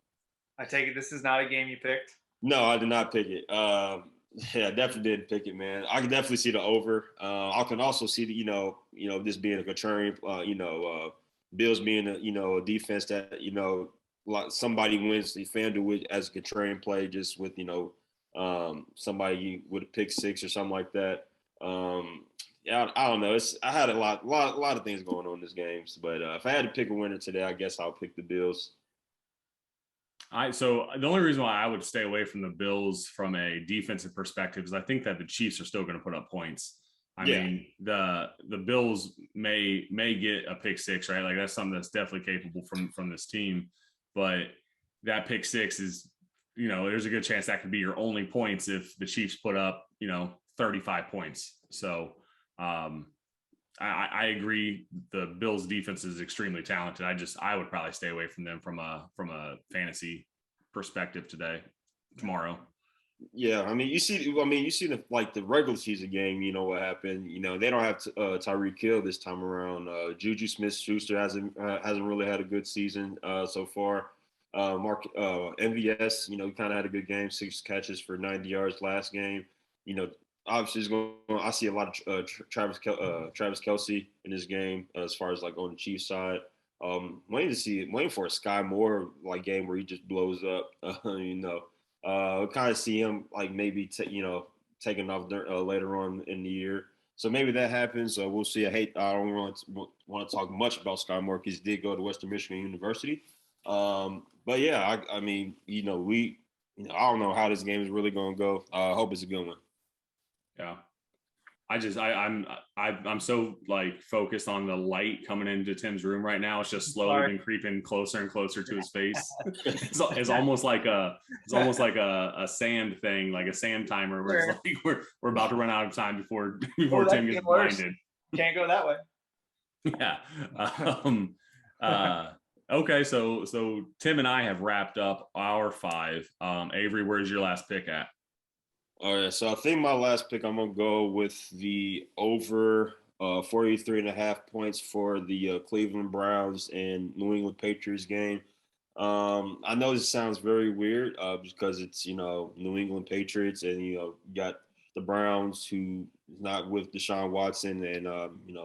I take it this is not a game you picked. No, I did not pick it. Yeah, I definitely didn't pick it, man. I can definitely see the over. I can also see the, this being a contrarian, Bills being a defense that, like somebody wins the FanDuel as a contrarian play just with, somebody with a pick six or something like that. Yeah, I don't know. I had a lot of things going on in this game, but if I had to pick a winner today, I guess I'll pick the Bills. So the only reason why I would stay away from the Bills from a defensive perspective is I think that the Chiefs are still going to put up points. I mean, the Bills may get a pick six, right? Like that's something that's definitely capable from this team. But that pick six is, there's a good chance that could be your only points if the Chiefs put up, 35 points. So I agree. The Bills defense is extremely talented. I would probably stay away from them from a fantasy perspective tomorrow. Yeah, I mean, you see the regular season game. You know what happened. They don't have Tyreek Hill this time around. Juju Smith-Schuster hasn't really had a good season so far. Mark MVS, kind of had a good game, 6 catches for 90 yards last game. Obviously, I see a lot of Travis Kelce in this game as far as like on the Chiefs side. Waiting for a Sky Moore like game where he just blows up. Kind of see him like maybe taking off later on in the year. So maybe that happens. We'll see. I don't want to talk much about Sky Moore because he did go to Western Michigan University. But yeah, I mean, I don't know how this game is really going to go. I hope it's a good one. Yeah. I'm so like focused on the light coming into Tim's room right now. It's just slowly been creeping closer and closer to his face. It's almost like a sand thing, like a sand timer where it's like we're about to run out of time before Tim gets blinded. Can't go that way. Yeah. Okay, so Tim and I have wrapped up our 5. Avery, where's your last pick at? All right, so I think my last pick, I'm going to go with the over 43.5 points for the Cleveland Browns and New England Patriots game. I know this sounds very weird because it's, New England Patriots and, you got the Browns who is not with Deshaun Watson and,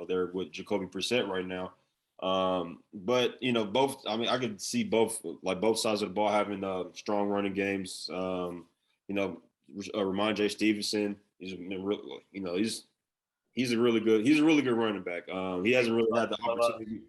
they're with Jacoby Brissett right now. But, both, I mean, I could see both sides of the ball having strong running games. Ramondre Stevenson, he's He's a really good running back. He hasn't really had the opportunity.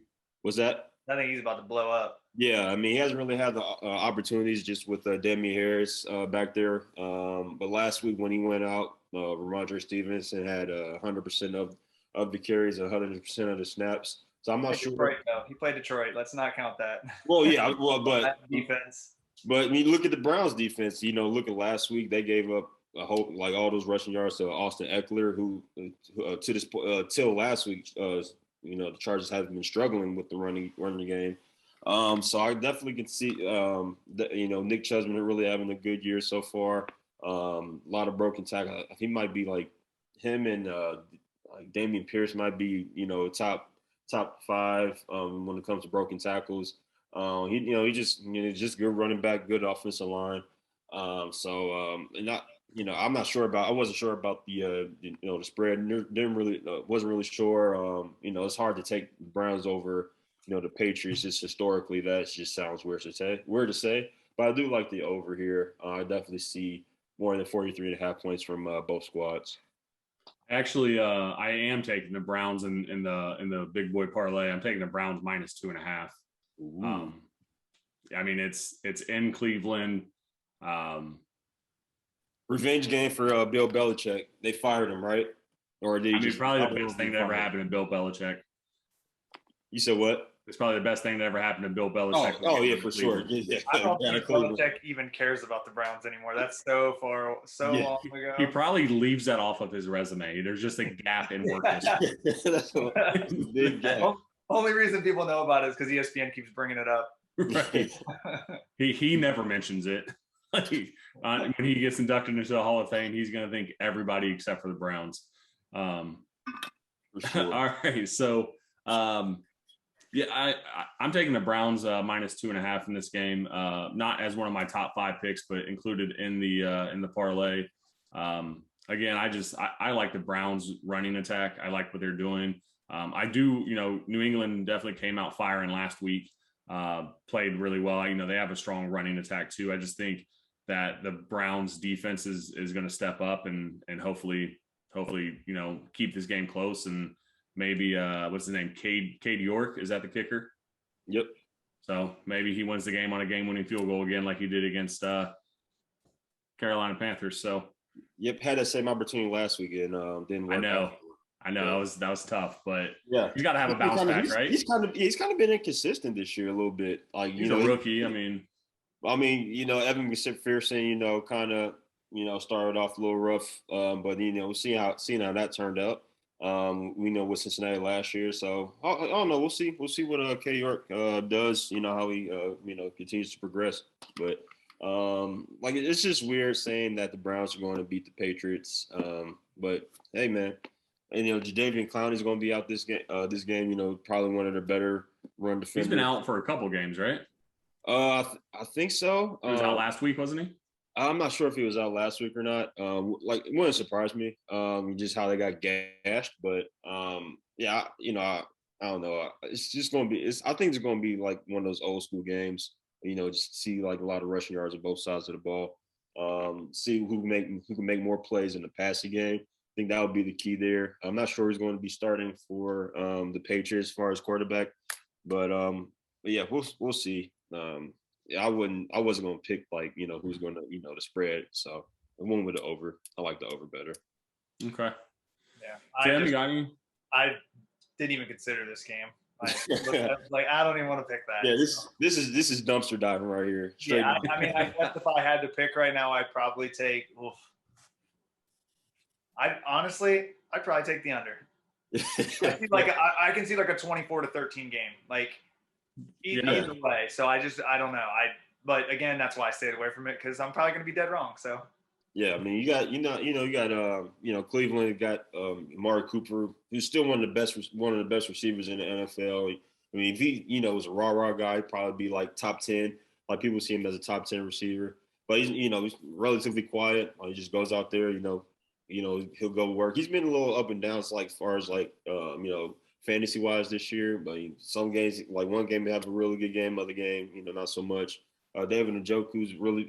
Was that? I think he's about to blow up. Yeah, I mean, he hasn't really had the opportunities just with Damian Harris back there. But last week when he went out, Ramondre Stevenson had 100% of the carries, 100% of the snaps. So I'm not sure. Detroit, though. He played Detroit. Let's not count that. Well, yeah, but defense. But when you look at the Browns defense, look at last week, they gave up all those rushing yards to Austin Eckler, who to this till last week, the Chargers have been struggling with the running game. So I definitely can see, Nick Chubb's been really having a good year so far. A lot of broken tackle. He might be like him and like Damian Pierce might be, top 5 when it comes to broken tackles. He's just good running back, good offensive line. I wasn't sure about the spread. Wasn't really sure. It's hard to take the Browns over, the Patriots. Just historically, that just sounds weird to say. But I do like the over here. I definitely see more than 43.5 points from both squads. Actually, I am taking the Browns in the big boy parlay. I'm taking the Browns -2.5. I mean, it's in Cleveland. Revenge game for Bill Belichick. They fired him, right? Or did probably the best thing that ever happened to Bill Belichick. You said what? It's probably the best thing that ever happened to Bill Belichick. Oh yeah, for sure. Yeah. I don't think Belichick even cares about the Browns anymore. That's so long ago. He probably leaves that off of his resume. There's just a gap in work history. That's a big gap. Only reason people know about it is because ESPN keeps bringing it up. Right. He never mentions it. When he gets inducted into the Hall of Fame, he's going to thank everybody except for the Browns. For sure. All right, so I'm taking the Browns -2.5 in this game. Not as one of my top 5 picks, but included in the parlay. Again, I like the Browns running attack. I like what they're doing. I do, New England definitely came out firing last week. Played really well. They have a strong running attack too. I just think that the Browns defense is going to step up and hopefully, keep this game close, and maybe what's his name? Cade York, is that the kicker? Yep. So maybe he wins the game on a game-winning field goal again, like he did against Carolina Panthers. So yep, had that same opportunity last week and didn't work. I know that was tough, but yeah, he's got to have a bounce back, right? He's kind of been inconsistent this year a little bit. Like he's a rookie. Evan McPherson, kind of started off a little rough, but seeing how that turned out. We know with Cincinnati last year, so I don't know. We'll see what K York does. How he continues to progress, but it's just weird saying that the Browns are going to beat the Patriots. But hey, man. And Jadeveon Clowney is going to be out this game. Probably one of their better run defenders. He's been out for a couple games, right? I think so. He was out last week, wasn't he? I'm not sure if he was out last week or not. It wouldn't surprise me. Just how they got gashed, but I don't know. It's just going to be. I think it's going to be like one of those old school games. Just see like a lot of rushing yards on both sides of the ball. See who can make more plays in the passing game. I think that would be the key there. I'm not sure he's going to be starting for the Patriots as far as quarterback, but yeah, we'll see. I wasn't going to pick who's going to the spread. So I went with the over. I like the over better. Okay. Yeah. Tim, you got any? I didn't even consider this game. I don't even want to pick that. Yeah, this is dumpster diving right here. Straight I guess if I had to pick right now, I'd probably take. I'd probably take the under. I can see like a 24-13 game, either way. So I don't know. But again, that's why I stayed away from it, because I'm probably going to be dead wrong. So. Yeah, I mean, you got Cleveland. You got Amari Cooper, who's still one of the best receivers in the NFL. I mean, if he was a raw guy, he'd probably be like top 10. Like people see him as a top 10 receiver, but he's relatively quiet. He just goes out there, he'll go work. He's been a little up and down, as far as fantasy wise this year. But some games, like one game, they have a really good game. Other game, not so much. David Njoku's really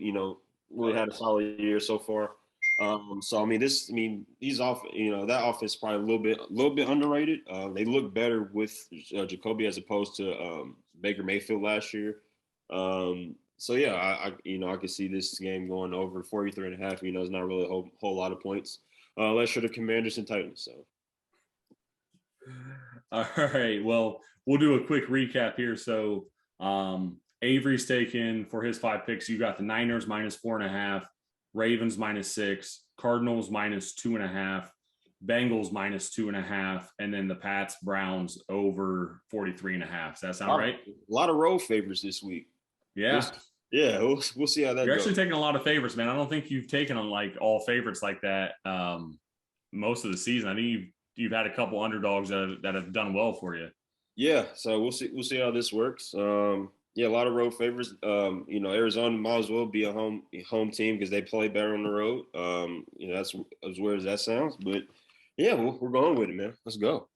had a solid year so far. So he's off. That offense is probably a little bit underrated. They look better with Jacoby as opposed to Baker Mayfield last year. So yeah, I could see this game going over 43.5. It's not really a whole lot of points, unless you're the Commanders and Titans. So. All right. Well, we'll do a quick recap here. So Avery's taken for his 5 picks. You got the Niners -4.5, Ravens -6, Cardinals -2.5, Bengals -2.5, and then the Pats Browns over 43.5. Does that sound right? A lot of road favors this week. Yeah. We'll see how that goes. You're actually taking a lot of favorites, man. I don't think you've taken on like all favorites like that most of the season. I think you've had a couple underdogs that have done well for you. Yeah, so we'll see how this works. Yeah, a lot of road favorites. Arizona might as well be a home team because they play better on the road. That's as weird as that sounds, but yeah, we're going with it, man. Let's go.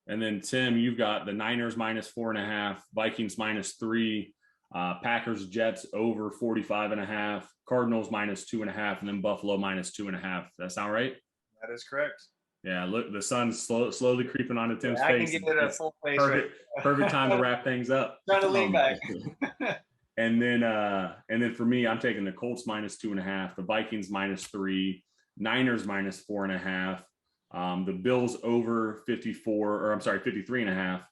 And then Tim, you've got the Niners -4.5, Vikings -3, Packers Jets over 45.5, Cardinals -2.5, and then Buffalo -2.5. Does that sound right? That is correct. Yeah, look, the sun's slowly creeping onto Tim's face. I can get it a full face. Perfect time to wrap things up. Trying to lean back. and then for me, I'm taking the Colts -2.5, the Vikings -3, Niners -4.5, the Bills over 53.5,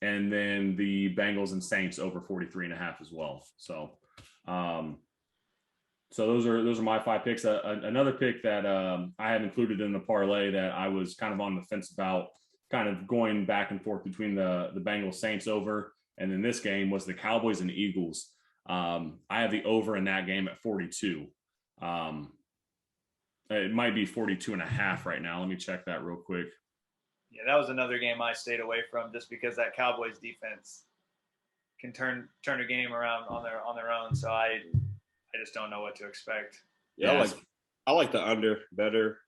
and then the Bengals and Saints over 43.5 as well. So, so those are my 5 picks. Another pick that I have included in the parlay that I was kind of on the fence about, kind of going back and forth between the Bengals Saints over, and then this game was the Cowboys and Eagles. I have the over in that game at 42. It might be 42.5 right now. Let me check that real quick. Yeah, that was another game I stayed away from just because that Cowboys defense can turn a game around on their own. So I just don't know what to expect. Yeah, I like the under better.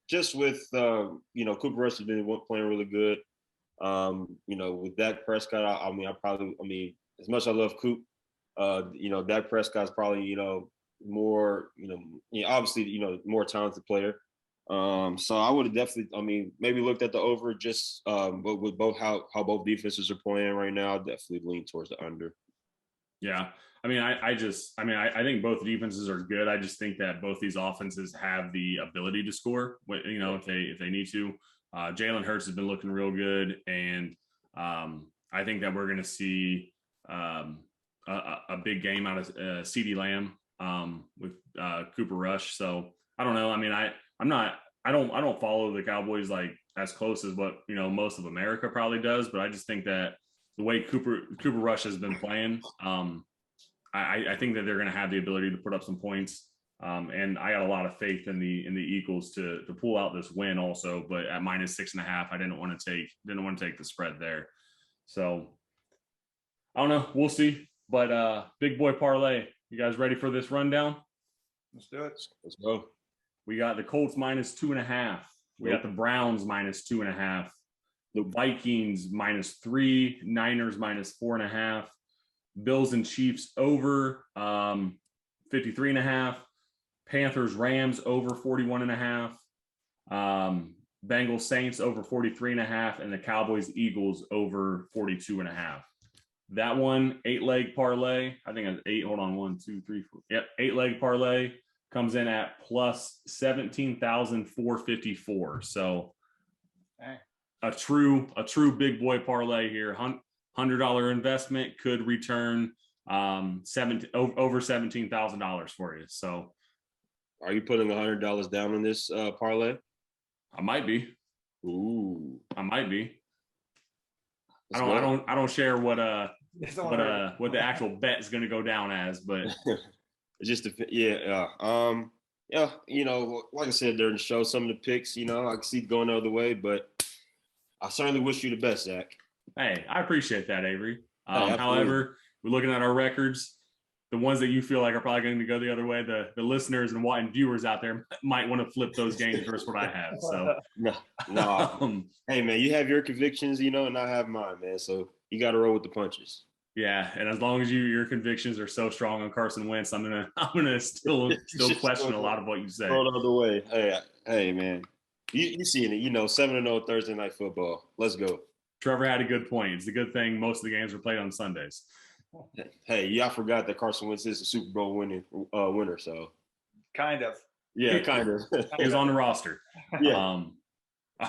Just with Cooper Rush has been playing really good. With Dak Prescott, as much as I love Coop, Dak Prescott's probably more obviously more talented player. So I would have definitely, maybe looked at the over just, but with how both defenses are playing right now, I'd definitely lean towards the under. Yeah. I think both defenses are good. I just think that both these offenses have the ability to score, if they need to. Jalen Hurts has been looking real good. And I think that we're going to see a big game out of CeeDee Lamb with Cooper Rush. So I don't know. I don't follow the Cowboys like as close as what most of America probably does, but I just think that the way Cooper Rush has been playing, I think that they're going to have the ability to put up some points, and I got a lot of faith in the Eagles to pull out this win also. But at -6.5, I didn't want to take the spread there. So I don't know. We'll see. But big boy parlay, you guys ready for this rundown? Let's do it. Let's go. We got the Colts -2.5. We got the Browns -2.5. The Vikings -3. Niners -4.5. Bills and Chiefs over 53.5. Panthers Rams over 41.5. Bengals Saints over 43.5, and the Cowboys Eagles over 42.5. That one 8-leg parlay. I think it's 8. Hold on, 1, 2, 3, 4. Yep, 8-leg parlay comes in at plus 17,454. So a true big boy parlay here. $100 investment could return over $17,000 for you. So, are you putting $100 down on this parlay? I might be. Ooh, I might be. I don't share what the actual bet is going to go down as, but it's just like I said during the show, some of the picks, I can see going the other way, but I certainly wish you the best, Zach. Hey, I appreciate that, Avery. However, we're looking at our records. The ones that you feel like are probably going to go the other way, the listeners and viewers out there might want to flip those games versus what I have. So no. Hey man, you have your convictions, and I have mine, man. So you got to roll with the punches. Yeah, and as long as your convictions are so strong on Carson Wentz, I'm gonna still question a lot of what you say. Throw it out the way. Hey, man, you seen it? 7-0 Thursday night football. Let's go. Trevor had a good point. It's a good thing most of the games are played on Sundays. Hey, y'all forgot that Carson Wentz is a Super Bowl winner. So Kind of. yeah, kind of. He was on the roster. Yeah. All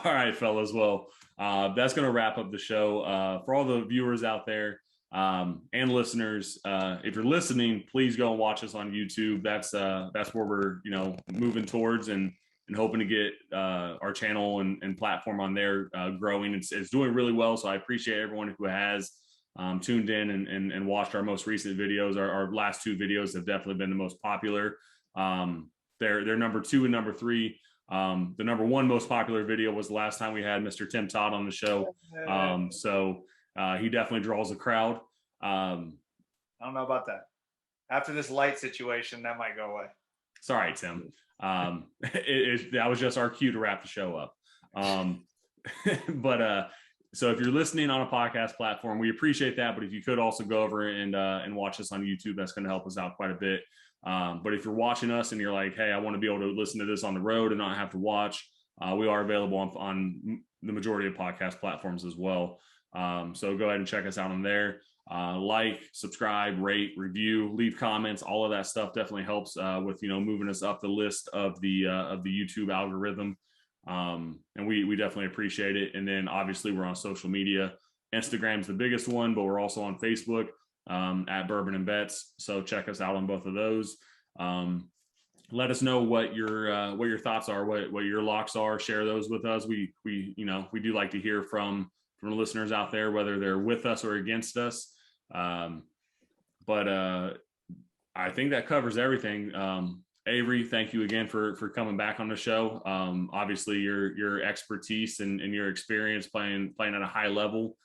right, fellas. Well, that's going to wrap up the show. For all the viewers out there and listeners, if you're listening, please go and watch us on YouTube. That's where we're moving towards and hoping to get our channel and platform on there growing. It's doing really well. So I appreciate everyone who has tuned in and watched our most recent videos. Our last two videos have definitely been the most popular. They're number 2 and number 3. The number 1 most popular video was the last time we had Mr. Tim Todd on the show. So he definitely draws a crowd. I don't know about that. After this light situation, that might go away. Sorry, Tim. That was just our cue to wrap the show up. So if you're listening on a podcast platform, we appreciate that. But if you could also go over and watch us on YouTube, that's going to help us out quite a bit. But if you're watching us and you're like, hey, I want to be able to listen to this on the road and not have to watch, we are available on the majority of podcast platforms as well. So go ahead and check us out on there. Like, subscribe, rate, review, leave comments. All of that stuff definitely helps with moving us up the list of the YouTube algorithm. And we definitely appreciate it. And then obviously we're on social media. Instagram's the biggest one, but we're also on Facebook at Bourbon and Bets. So check us out on both of those. Let us know what your thoughts are, what your locks are. Share those with us. We do like to hear from the listeners out there, whether they're with us or against us. But I think that covers everything. Avery, thank you again for coming back on the show. Obviously your expertise and your experience playing at a high level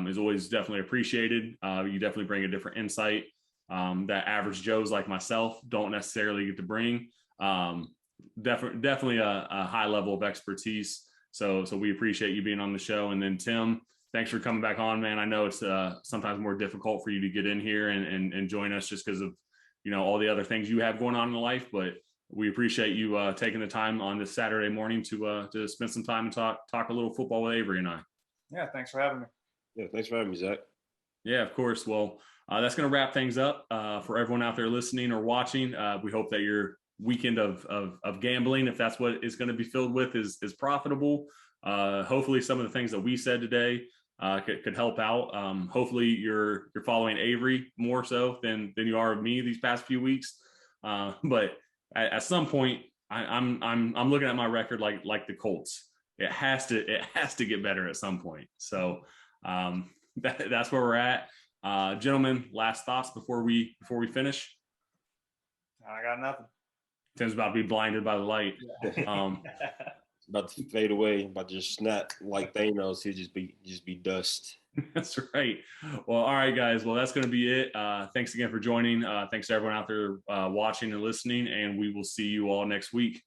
is always definitely appreciated. You definitely bring a different insight that average Joes like myself don't necessarily get to bring. Definitely a high level of expertise. So we appreciate you being on the show. And then Tim, thanks for coming back on, man. I know it's sometimes more difficult for you to get in here and join us just because of all the other things you have going on in life, but we appreciate you taking the time on this Saturday morning to spend some time and talk a little football with Avery and I. Yeah, thanks for having me. Yeah, thanks for having me, Zach. Yeah, of course. Well, that's going to wrap things up for everyone out there listening or watching. We hope that your weekend of gambling, if that's what it's going to be filled with, is profitable. Hopefully some of the things that we said today could help out. Hopefully you're following Avery more so than you are of me these past few weeks. But at some point I'm looking at my record like the Colts. It has to get better at some point. So that's where we're at. Gentlemen, last thoughts before we finish. I got nothing. Tim's about to be blinded by the light. About to fade away, about to just snap like Thanos. He'll just be dust. That's right. Well, all right, guys. Well, that's going to be it. Thanks again for joining. Thanks to everyone out there watching and listening, and we will see you all next week.